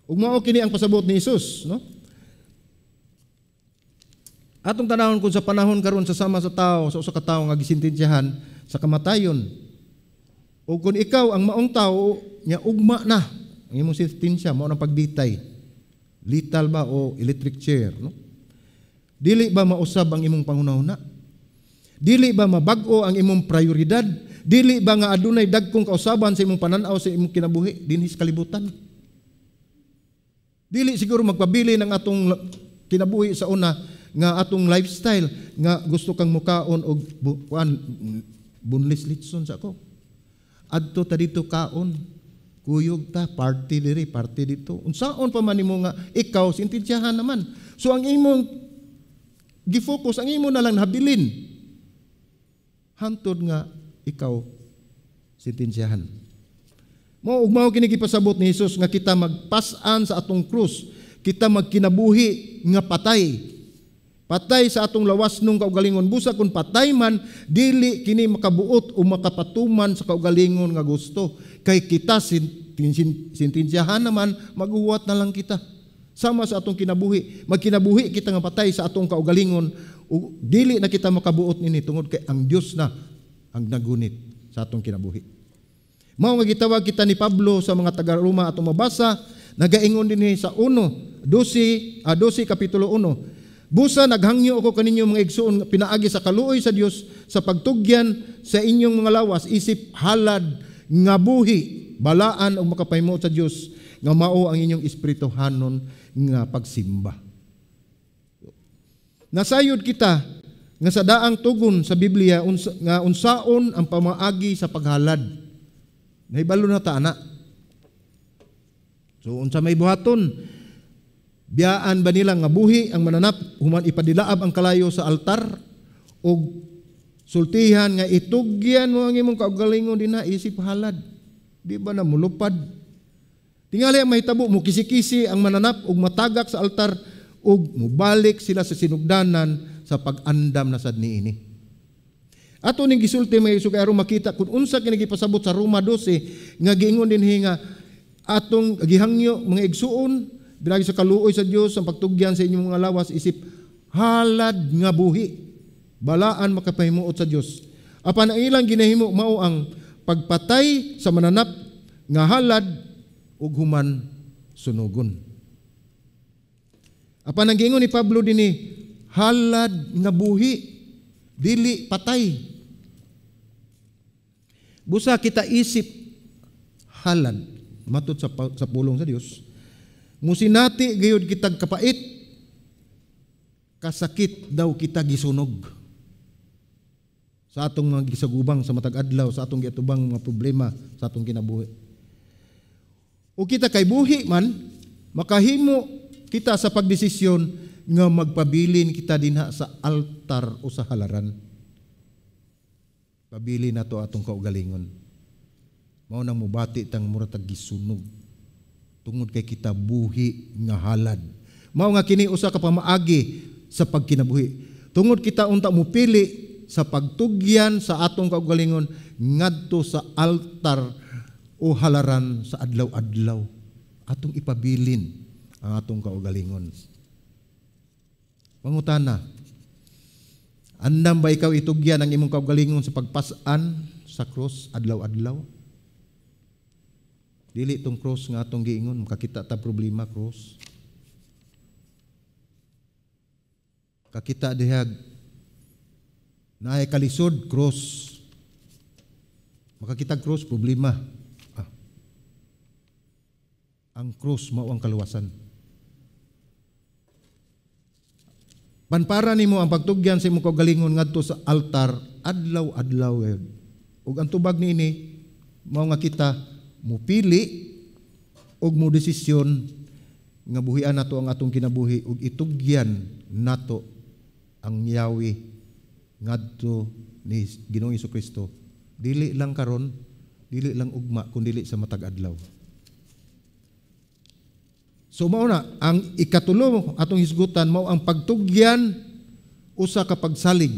Ug mao kini ang pasabot ni Jesus, no? Atong tanawon kung sa panahon karon sa sama sa tao, sa usa ka tawo nga gisintensyahan sa kamatayon. O kung ikaw ang maong tao, nya ugma na ang imong sentensya mao nang pagbitay. Lethal ba o electric chair, no? Dili ba mausab ang imong panghunahuna? Dili ba mabag-o ang imong prioridad? Dili ba nga adunay dagkong kausaban sa imong pananaw sa imong kinabuhi dinhi sa kalibutan? Dili siguro magpabili ng atong kinabuhi sa una nga atong lifestyle nga gusto kang mukaon og bunlis litson sa ako. Adto ta dito kaon. Kuyog ta, party diri, party dito. Unsaon pa man nimo nga ikaw sintensyahan naman. So ang imong gifocus, ang imo na lang habilin. Hantod nga ikaw sintensyahan. Mao ug mao kini gipasabot ni Hesus nga kita magpas-an sa atong krus, kita magkinabuhi nga patay. Patay sa atong lawas nung kaugalingon, busa kung patay man dili kini makabuot o makapatuman sa kaugalingon nga gusto. Kay kita sintensyahan naman, maguwat na lang kita. Sama sa atong kinabuhi. Magkinabuhi kita nga patay sa atong kaugalingon, o dili na kita makabuot nini tungod kay ang Dios na ang nagunit sa atong kinabuhi. Mao nga gitawag kita ni Pablo sa mga taga-Roma atong mabasa, nagaingon dinhi sa 12 kapitulo 1. Busa naghangyo ako kaninyo mga igsoon pinaagi sa kaluoy sa Dios sa pagtugyan sa inyong mga lawas, isip halad nga buhi, balaan o makapahimo sa Dios nga mao ang inyong espirituhanon nga pagsimba. Nasayod kita nga sa daang tugon sa Biblia nga unsaon ang pamaagi sa paghalad. Nahibalo na ta ana. So unsa may buhaton? Biyaan ba nila nga buhi ang mananap human ipadilaab ang kalayo sa altar o sultihan nga itugyan mo ang imong kaugalingon dinha isip halad. Di ba na mulupad? Tingali ang mahitabo mo kisi-kisi ang mananap ug matagak sa altar ug mubalik sila sa sinugdanan sa pag-andam na sad niini. Ato ning gisulti may isog aron makita kung unsa kini gipasabot sa Roma 12 nga giingon dinhi nga atong gihangyo mga igsuon binagi sa kaluoy sa Dios ang pagtugyan sa inyong mga lawas isip halad nga buhi, balaan makapahimuot sa Dios. Apan ang ilang ginahimo mao ang pagpatay sa mananap nga halad ug human sunugon. Apan ang giingon ni Pablo dinhi halad nga buhi, dili patay. Busa kita isip halad matud sa pulong sa Dios. Musinati gayud kitag kapait, kasakit daw kita gisunog. Sa atong mga gisagubang sa matag adlaw, sa atong giatubang mga problema sa atong kinabuhi. O kita kay buhi man, makahimo kita sa pagdesisyon nga magpabilin kita dinha sa altar o sa halaran. Pabilin nato atong kaugalingon. Mao nang mubati tang muratag gisunog. tungod kay kita buhi nga halad. Mao nga kini usa ka pamaagi sa pagkinabuhi. Tungod kita unta mupili sa pagtugyan sa atong kaugalingon ngadto sa altar o halaran sa adlaw-adlaw. Atong ipabilin ang atong kaugalingon. Pangutana, andam ba ikaw itugyan ang imong kaugalingon sa pagpasan sa cross adlaw-adlaw? Dili itong cross nga atong giingon, makakita ta problema cross. Kakita dihag naay kalisod cross. Makakita cross problema. Ang cross mao ang kaluwasan. Panpara nimo ang pagtugyan sa imong kaugalingon ngadto sa altar adlaw-adlaw. Ug ang tubag niini mao nga kita mupili ug mo desisyon nga buhian nato ang atong kinabuhi ug itugyan nato ang Yahweh ngadto ni Ginoong Hesukristo. Dili lang karon, dili lang ugma kundi sa matag adlaw. So mao na ang ikatulo atong hisgutan mao ang pagtugyan usa ka pagsalig.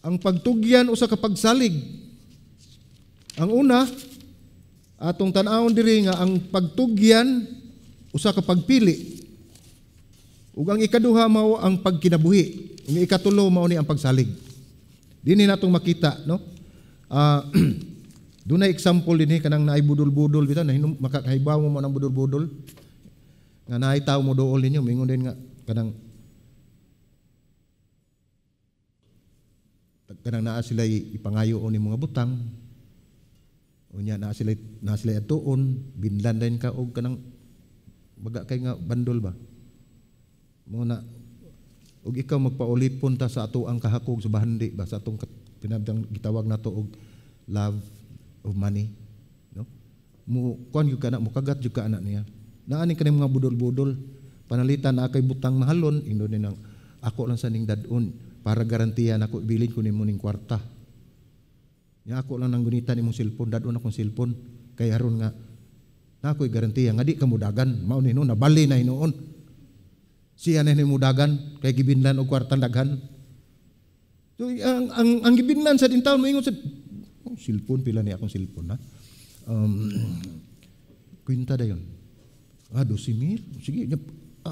Ang pagtugyan usa ka pagsalig. Ang una atong tan-awon diri nga ang pagtugyan usa ka pagpili. Ug ang ikaduha mao ang pagkinabuhi. Ang ikatulo mao ni ang pagsalig. Dinhi natong makita, no? Dunay example dinhi kanang naay budol-budol bitaw makakahibaw mo nang budol-budol. Nga naay tawo mo dool ninyo, mingon din nga kanang naa sila ipangayo ni mga butang. Unya naa sila atuon, binlan din ka og kanang baga kay nga bandol ba. Mo na ug ikaw magpaulipon ta sa ato ang kahakog sa bahandi ba sa atong tinabdang gitawag nato og love of money, no? Mo kuan gyud kana mo kagat gyud ka ana niya. Naani kani mga budol-budol panalitan na kay butang mahalon indo ni nang ako lang sa ning dadon para garantiya nako bilin ko nimo ning kwarta. Nya ako lang nang gunitan imong cellphone, dadon akong cellphone kay aron nga nakoy garantiya nga di ka mudagan. Mao ni no nabali na hinuon. Siya na himudagan kay gibinlan og kwarta daghan. So ang gibinlan sa din taon moingon sa cellphone pila ni akong cellphone ha. Kwinta dayon. 12,000. Sige,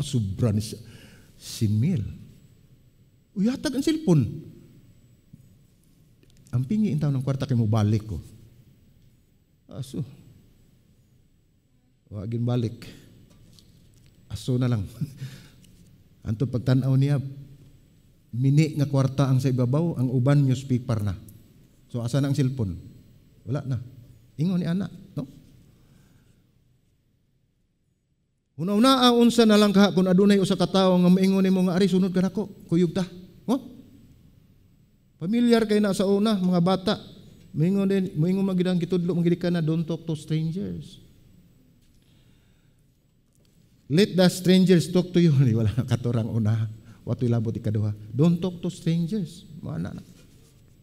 sobra ni 100,000. Uyatag ang cellphone. Ang pingi intaw ng kwarta kay mo balik ko. Aso. Wagin balik. Aso na lang. Anto pagtanaw niya, mini nga kwarta ang sa ibabaw, ang uban newspaper na. So asa na ang cellphone? Wala na. Ingon ni anak, no? Una-una unsa na lang ka kung adunay usa ka tawo nga maingon nimo nga ari sunod ka nako, kuyog ta. Oh? Familiar kay na sa una mga bata. Moingon magidang gitudlo magidi ka na don't talk to strangers. Let the strangers talk to you. Wala na katurang una. Wato ilabot ikaduha. Don't talk to strangers. Mana na.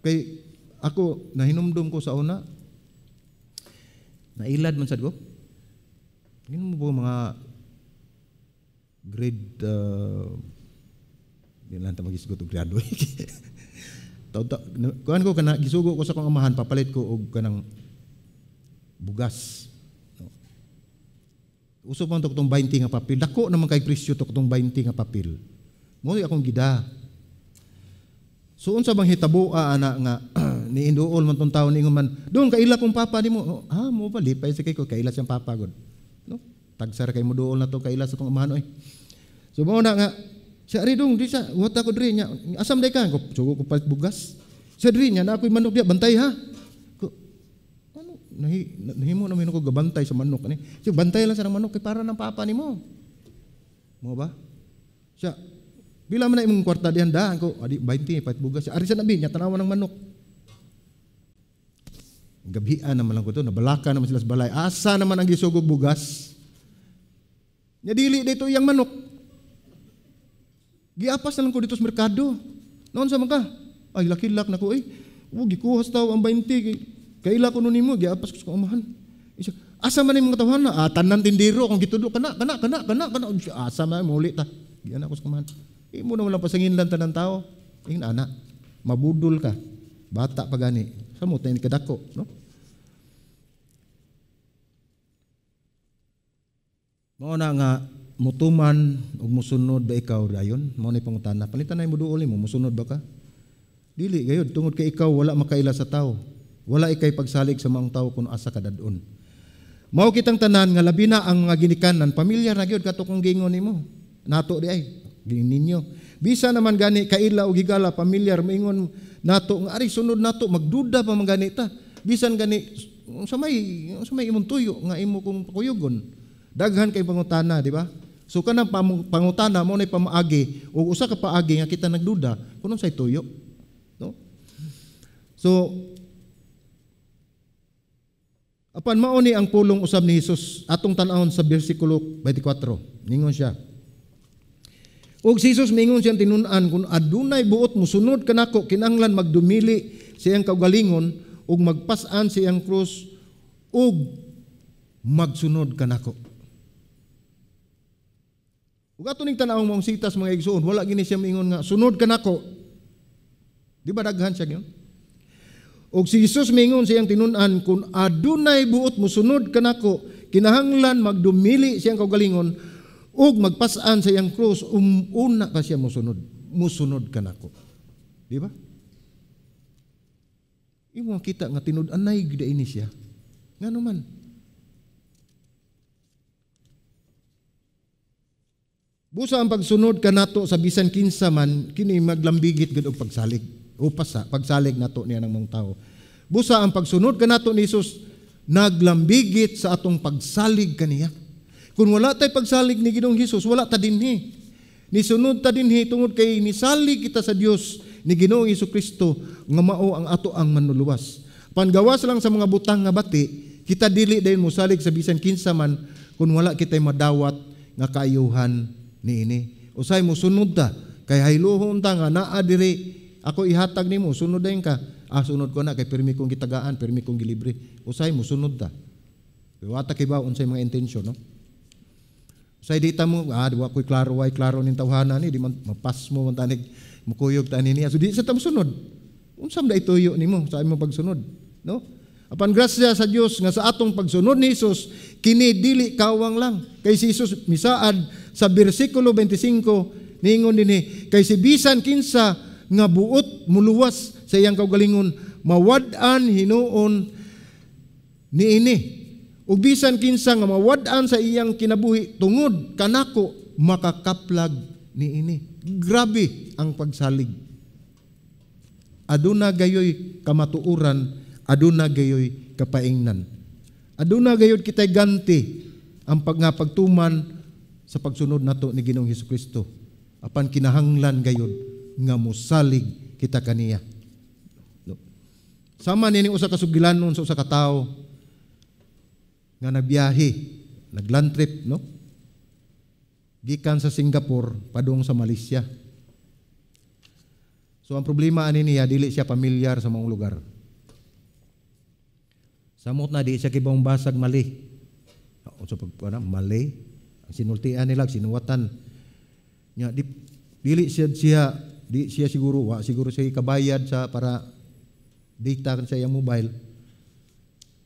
Kay ako nahinumdum ko sa una. Nailad man sad ko. Ngino mo ba mga grade di lang ta magisgot og grado. Kuan ko kana gisugo ko sa akong amahan papalit ko og kanang bugas. Uso pa ito itong 20 nga papel. Dako naman kay presyo ito itong 20 nga papel. Muli akong gida. So unsa bang hitabo ana nga ni induol man tong tawo ningon man, "Dong kaila kong papa nimo." Mo ba lipay sa kay ko kaila siyang papa god. No? Tagsar kay mo duol na to kaila sa tong amahan oy. So mao na nga siya ri dong di sa wata ko diri nya. Asam day ka ko sugo ko palit bugas. Sa diri nya na ako'y manok dia bantay ha. Nahimo namin ako gabantay sa manok ani. Siya bantay lang sa manok kay para ng papa nimo. Mo ba? Siya bila man na imong kwarta dihan daan ko, adi 20 pait bugas. Ari sa nabi nya tanawan ng manok. Gabian naman lang ko to, nabalaka naman sila sa balay. Asa naman ang gisugog bugas? Nya dili dito iyang manok. Giapas na lang ko dito sa merkado. Noon sa man ka? Ay lakilak na ko gikuhas taw ang 20 kay Kaila ko nimo giapas ko sa amahan. Asa man imong tawhan na? Tanan tindiro kung gitudo kana. Asa man muli ta. Giana ko sa amahan. Imo na wala pasanginlan tanan tao. Ingin anak, mabudol ka. Bata pa gani. Samot na kadako, no? Mao na nga mutuman ug musunod ba ikaw dayon? Mao ni pangutana. Palitan na mo duol mo, musunod ba ka? Dili gayud tungod kay ikaw wala makaila sa tao. Wala ikay pagsalig sa mga tao kun asa ka dadon. Mao kitang tanan nga labi na ang mga ginikanan, pamilyar na gyud kato kung gingon nimo. Nato di ay ninyo. Bisa naman gani kaila o higala pamilyar maingon nato nga ari sunod nato magduda pa man gani ta. Bisan gani sa may imong tuyo nga imo kung kuyugon. Daghan kay pangutana, di ba? So kanang pangutana mo na pamaagi o usa ka paagi nga kita nagduda kuno say tuyo, no? So apan mao ni ang pulong usab ni Hesus atong tan-awon sa bersikulo 24. Ningon siya. Og si Jesus mingon siyang tinun-an kung adunay buot musunod kanako kinahanglan magdumili siyang kaugalingon ug magpas-an siyang krus ug magsunod kanako. Ug ato ning tan-awon mong sitas mga igsoon, wala gini siya mingon nga sunod kanako. Di ba daghan siya gyud? Og si Jesus mingon siyang tinun-an kung adunay buot musunod kanako kinahanglan magdumili siyang kaugalingon ug magpas-an sa iyang krus una pa siya musunod kanako. Di ba? Imo kita nga tinud-anay gid ini siya. Ngano man? Busa ang pagsunod kanato sa bisan kinsa man kini maglambigit gid og pagsalig. Upas pagsalig nato niya ng mga tao. Busa ang pagsunod kanato ni Jesus naglambigit sa atong pagsalig kaniya. Kung wala tay pagsalig ni Ginoong Hesus, wala ta dinhi. Nisunod ta dinhi tungod kay nisalig kita sa Dios ni Ginoong Hesukristo nga mao ang ato ang manluluwas. Pangawas lang sa mga butang nga bati, kita dili dayon mosalig sa bisan kinsa man kung wala kitay madawat nga kaayuhan niini. Usay mo sunod ta kay hayluhon ta nga naa diri ako ihatag nimo sunod dayon ka. Sunod ko na kay permi kong gitagaan, permi kong gilibre. Usay mo sunod ta. Wata kay ba unsay mga intensyon, no? Usay dita mo di wa koy klaro ning tawhana ni di man mapas mo man tanig mukuyog ta niya. So di sa ta mosunod. Unsam da ituyo nimo sa imong pagsunod, no? Apan grasya sa Dios nga sa atong pagsunod ni Hesus kini dili kawang lang. Kay si Hesus misaad sa bersikulo 25 ningon dinhi kay si bisan kinsa nga buot muluwas sa iyang kaugalingon mawad-an hinuon niini. Ug bisan kinsa nga mawad-an sa iyang kinabuhi tungod kanako makakaplag niini. Grabe ang pagsalig. Aduna gayoy kamatuuran, aduna gayoy kapaingnan. Aduna gayud kitay ganti ang pagtuman sa pagsunod nato ni Ginoong Hesukristo. Apan kinahanglan gayud nga mosalig kita kaniya. No. Sama nini usa ka sugilanon sa usa ka tawo nga nagbiyahe, nagland trip, no? Gikan sa Singapore padung sa Malaysia. So ang problema ani niya dili siya pamilyar sa mga lugar. Samot na di siya kibang basag mali. Unsa pag mali? Ang sinultian nila sinuwatan. Nya dili siya siguro siguro siya kabayad sa para data sa iyang mobile.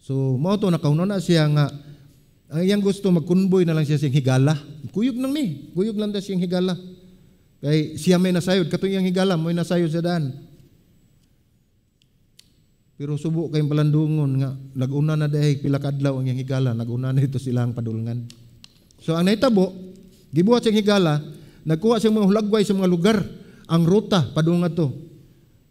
So mao to nakauno na siya nga ang iyang gusto magkunboy na lang siya siyang higala. Kuyog lang ta siyang higala. Kay siya may nasayod katong iyang higala may nasayod sa daan. Pero subo kay balandungon nga naguna na dahi pila ka adlaw ang iyang higala, naguna na dito silang padulngan. So ang nahitabo, gibuhat siyang higala, nagkuha siyang mga hulagway sa mga lugar, ang ruta padung ato.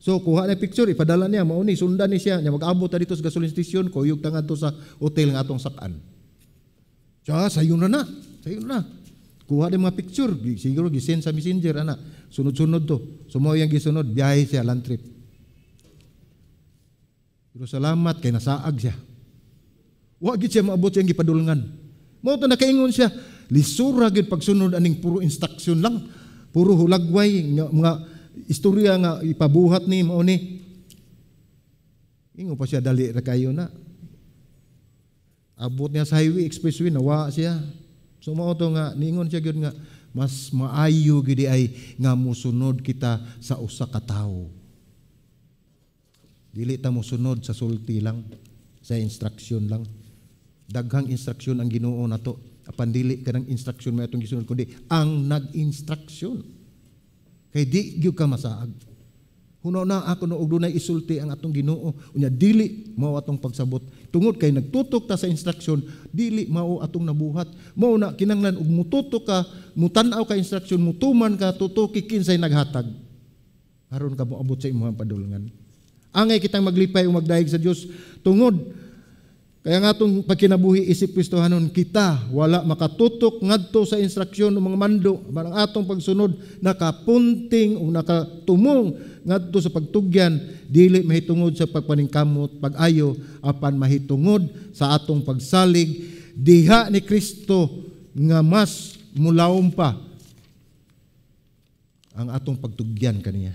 So kuha na picture, ipadala niya, mauni sundan ni siya, nya mag-abot ta dito sa gasoline station, kuyog ta ngadto sa hotel nga atong sakan. Sayo na. Kuha din mga picture, siguro gisend sa messenger ana. Sunod-sunod to. Sumo yang gisunod, biyahe siya land trip. Pero salamat kay nasaag siya. Wa gid siya maabot siyang gipadulngan. Mao to nakaingon siya, lisura gid pagsunod aning puro instruction lang, puro hulagway nga mga istorya nga ipabuhat ni mao ni. Ingo pa siya dali ra kayo na. Abot niya sa highway, expressway, nawa siya. So mao to nga, ningon siya gyud nga, mas maayo gidi ay nga musunod kita sa usa ka tawo. Dili ta musunod sa sulti lang, sa instruction lang. Daghang instruction ang Ginoo nato. Apan dili kanang instruction may atong gisunod kundi ang nag-instruction. Kay di gyud ka masaag. Hunaw na ako no og dunay isulti ang atong Ginoo, unya dili mao atong pagsabot. Tungod kay nagtutok ta sa instruction, dili mao atong nabuhat. Mao na kinahanglan og mututok ka, mutan-aw ka instruction, mutuman ka tutuki kinsay naghatag. Aron ka moabot sa imong padulungan. Angay kitang maglipay o magdayeg sa Dios tungod kaya nga itong pagkinabuhi isip Kristohanon, kita wala makatutok ngadto sa instruksyon ng mga mando, barang atong pagsunod, nakapunting o nakatumong ngadto sa pagtugyan, dili mahitungod sa pagpaningkamot, pag-ayo, apan mahitungod sa atong pagsalig, diha ni Kristo nga mas mulawom pa ang atong pagtugyan kaniya.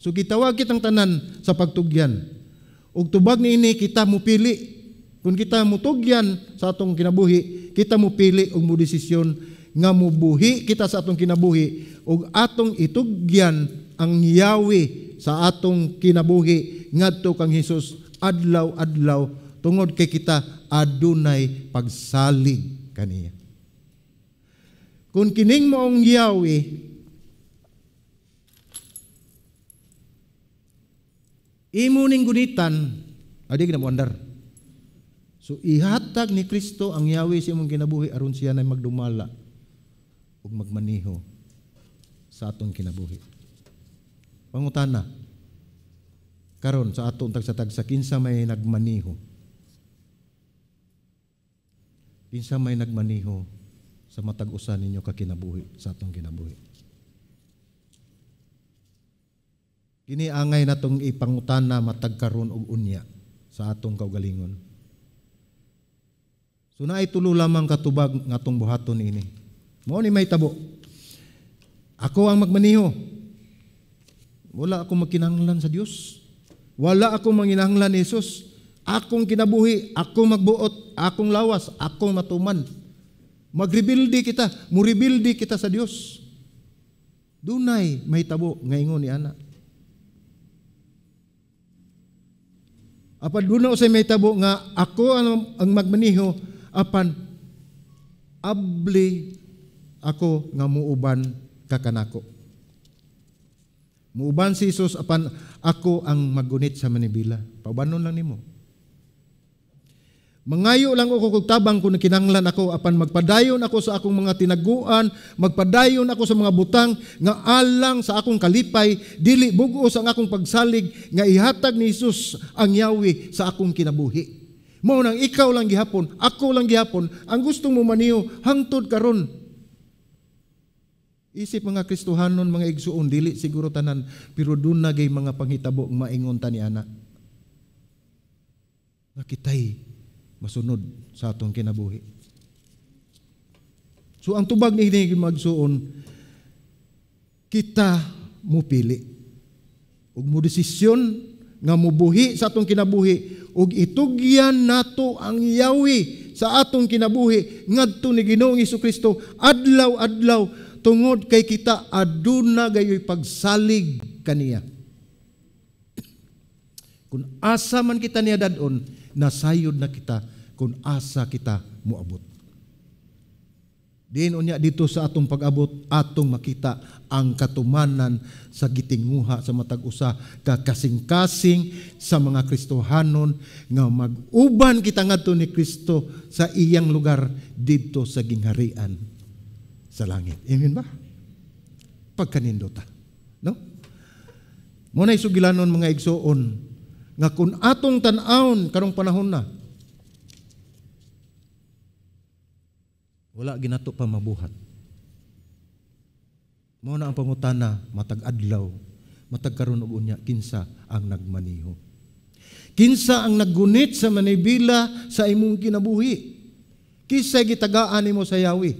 So gitawag kitang tanan sa pagtugyan. Ug tubag niini kita mupili. Kung kita mutugyan sa atong kinabuhi, kita mo pili o mo desisyon nga mubuhi kita sa atong kinabuhi o atong itugyan ang Yahweh sa atong kinabuhi ngadto kang Hesus adlaw-adlaw tungod kay kita adunay pagsalig kaniya. Kung kining moong Yahweh imo ning gunitan, adi ka na mo andar. So ihatag ni Kristo ang Yahweh sa imong kinabuhi aron siya na magdumala ug magmaniho sa atong kinabuhi. Pangutana, karon sa atong tagsa-tagsa kinsa may nagmaniho? Kinsa may nagmaniho sa matag usa ninyo ka kinabuhi sa atong kinabuhi? Kini angay natong ipangutana matag karon og unya sa atong kaugalingon. So naay tulo lamang katubag nga atong buhaton ini. Mao ni may tabo. Ako ang magmaniho. Wala akong magkinahanglan sa Dios. Wala akong manginahanglan ni Jesus. Akong kinabuhi, akong magbuot, akong lawas, akong matuman. Magrebuildi kita, muribildi kita sa Dios. Dunay may tabo nga ingon ni ana. Apan dunaw say may tabo nga ako ang magmaniho apan abli ako nga muuban kakanako. Muuban si Jesus apan ako ang magunit sa manibila. Paubanon lang nimo. Mangayo lang ako kung tabang kung kinahanglan ako apan magpadayon ako sa akong mga tinaguan, magpadayon ako sa mga butang nga alang sa akong kalipay, dili bug-os ang akong pagsalig nga ihatag ni Jesus ang Yahweh sa akong kinabuhi. Mao nang ikaw lang gihapon, ako lang gihapon, ang gustong mo maniho hangtod karon. Isip mga Kristohanon, mga igsuon, dili siguro tanan, pero doon na gay mga panghitabo maingon ta ni ana. Nakitay masunod sa atong kinabuhi. So ang tubag ni magsuon, kita mo pili. Ug mo desisyon nga mubuhi sa atong kinabuhi ug itugyan nato ang Yahweh sa atong kinabuhi ngadto ni Ginoong Hesukristo adlaw-adlaw tungod kay kita aduna gayoy pagsalig kaniya. Kung asa man kita niya dadon, nasayod na kita kung asa kita muabot. Diin unya dito sa atong pag-abot, atong makita ang katumanan sa gitinguha sa matag usa kakasing-kasing sa mga Kristohanon nga mag-uban kita ngadto ni Kristo sa iyang lugar didto sa gingharian sa langit. Amen ba? Pagkanindota, no? Mo nay sugilanon mga igsoon nga kung atong tan-awon karong panahon na wala ginato pa mabuhat. Mao na ang pangutana matag adlaw, matag karon og unya kinsa ang nagmaniho. Kinsa ang naggunit sa manibila sa imong kinabuhi? Kinsa gitagaan nimo sa Yahweh?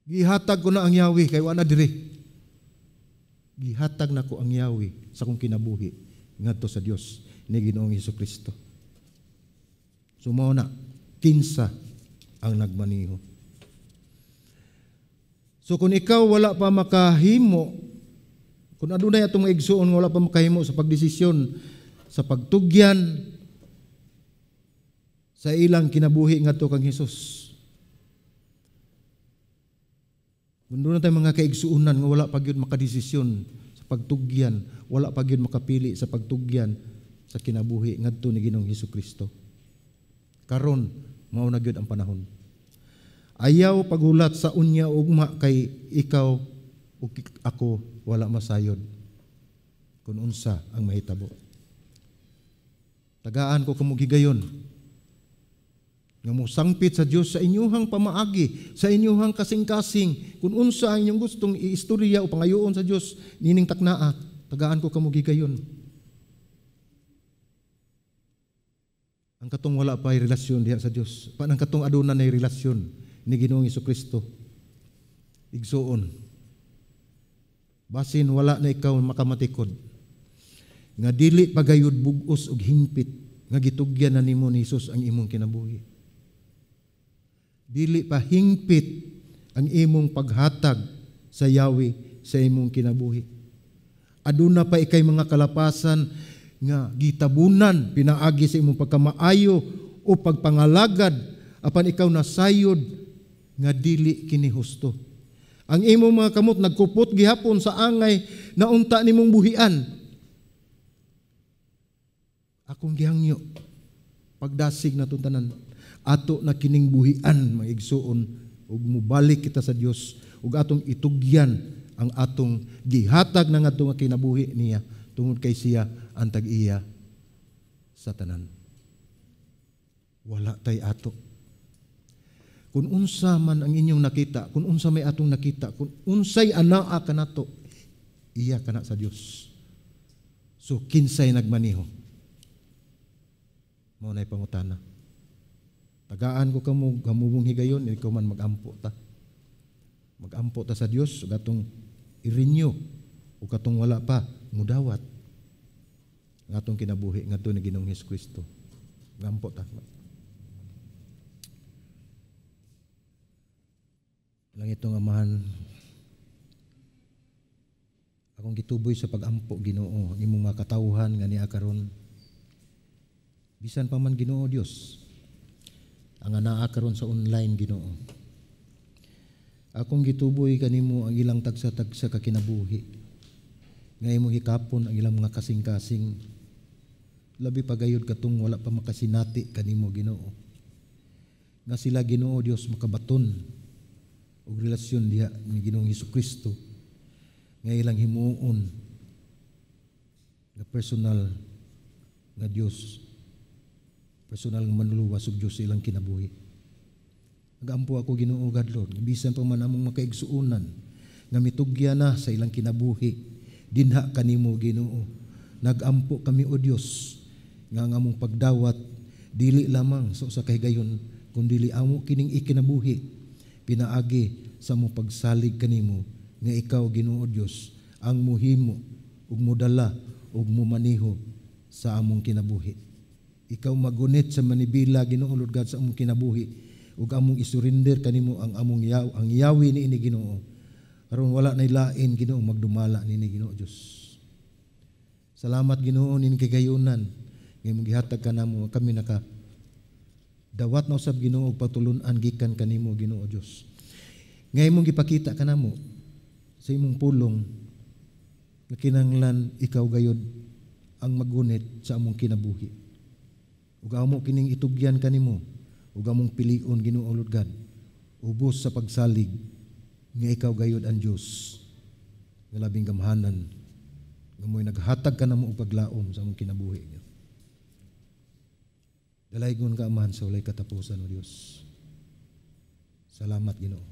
Gihatag ko na ang Yahweh kay wala diri. gihatag nako ang yawi sa akong kinabuhi ngadto sa Dios ni Ginoong Hesukristo. Sumao na kinsa ang nagmaniho. So kung ikaw wala pa makahimo, kung adunay atong mga igsuon nga wala pa makahimo sa pagdesisyon, sa pagtugyan sa ilang kinabuhi ngadto kang Hesus. Kung doon na tayo mga kaigsuunan nga wala pa gyud makadesisyon sa pagtugyan, wala pa gyud makapili sa pagtugyan sa kinabuhi ngadto ni Ginoong Hesukristo. Karon mao na gyud ang panahon. Ayaw pagulat sa unya ugma kay ikaw ug ako wala masayod kung unsa ang mahitabo. Tagaan ko kamo gigayon nga musangpit sa Dios sa inyuhang pamaagi, sa inyuhang kasing-kasing, kung unsa ang inyong gustong iistorya o pangayoon sa Dios nining taknaa, tagaan ko kamo gigayon. Ang katong wala pa ay relasyon diha sa Dios, panang katong aduna na relasyon ni Ginoong Hesukristo. Igsuon. Basin wala na ikaw makamatikod nga dili pagayud bug-os ug hingpit nga gitugyan na nimo ni Hesus ang imong kinabuhi. Dili pa hingpit ang imong paghatag sa yawi sa imong kinabuhi. Aduna pa ikay mga kalapasan nga gitabunan pinaagi sa imong pagkamaayo o pagpangalagad apan ikaw nasayod nga dili kini husto. Ang imong mga kamot nagkupot gihapon sa angay na unta nimong buhian. Akong gihangyo pagdasig na tanan ato na kining buhian mga igsuon ug mubalik kita sa Dios ug atong itugyan ang atong gihatag ng atong kinabuhi niya tungod kay siya ang tag-iya sa tanan. Wala tay ato. Kung unsa man ang inyong nakita, kung unsa may atong nakita, kung unsay anaa kanato, iya kana sa Dios. So kinsay nagmaniho? Mao nay pangutana. Tagaan ko kamo gamubong higayon, ikaw man magampo ta. Magampo ta sa Dios ug atong i-renew ug katong wala pa mudawat ng atong kinabuhi ngadto ni Ginoong Hesukristo. Gampo ta. Lang itong amahan, akong gituboy sa pagampo Ginoo ang imong mga katawhan nga niya karon. Bisan pa man Ginoo Dios ang anaa karon sa online Ginoo. Akong gituboy kanimo ang ilang tagsa-tagsa ka kinabuhi. Nga imong hikapon ang ilang mga kasing-kasing. Labi pagayod katong wala pa makasinati kanimo Ginoo. Nga sila Ginoo Dios makabaton og relasyon diha ni Ginoong Hesukristo. Nga ilang himuon nga personal nga Dios. Personal nga manluluwas ug Dios ilang kinabuhi. Nagampo ako Ginoo God Lord, bisan pa man among makaigsuunan nga mitugya na sa ilang kinabuhi, dinha kanimo Ginoo. Nagampo kami o Dios nga among pagdawat dili lamang sa usa ka higayon kundi amo kining ikinabuhi pinaagi sa among pagsalig kanimo nga ikaw Ginoo Dios ang muhimo ug mudala ug mumaniho sa among kinabuhi. Ikaw magunit sa manibila Ginoo Lord God sa among kinabuhi ug among isurrender kanimo ang among ang yawi niini Ginoo. Aron wala nay lain Ginoo magdumala nini Ginoo Dios. Salamat Ginoo nin kagayonan nga imong gihatag kanamo kami naka dawat na usab Ginoo og patulun-an gikan kanimo Ginoo Dios. Nga imong gipakita kanamo sa imong pulong nga kinahanglan ikaw gayud ang magunit sa among kinabuhi. Ug amo kining itugyan kanimo ug among pilion Ginoo Lord God ubos sa pagsalig nga ikaw gayud ang Dios nga labing gamhanan nga mo'y naghatag kanamo og paglaom sa among kinabuhi niyo. Dalaygon ka amahan sa walay katapusan o Dios. Salamat Ginoo.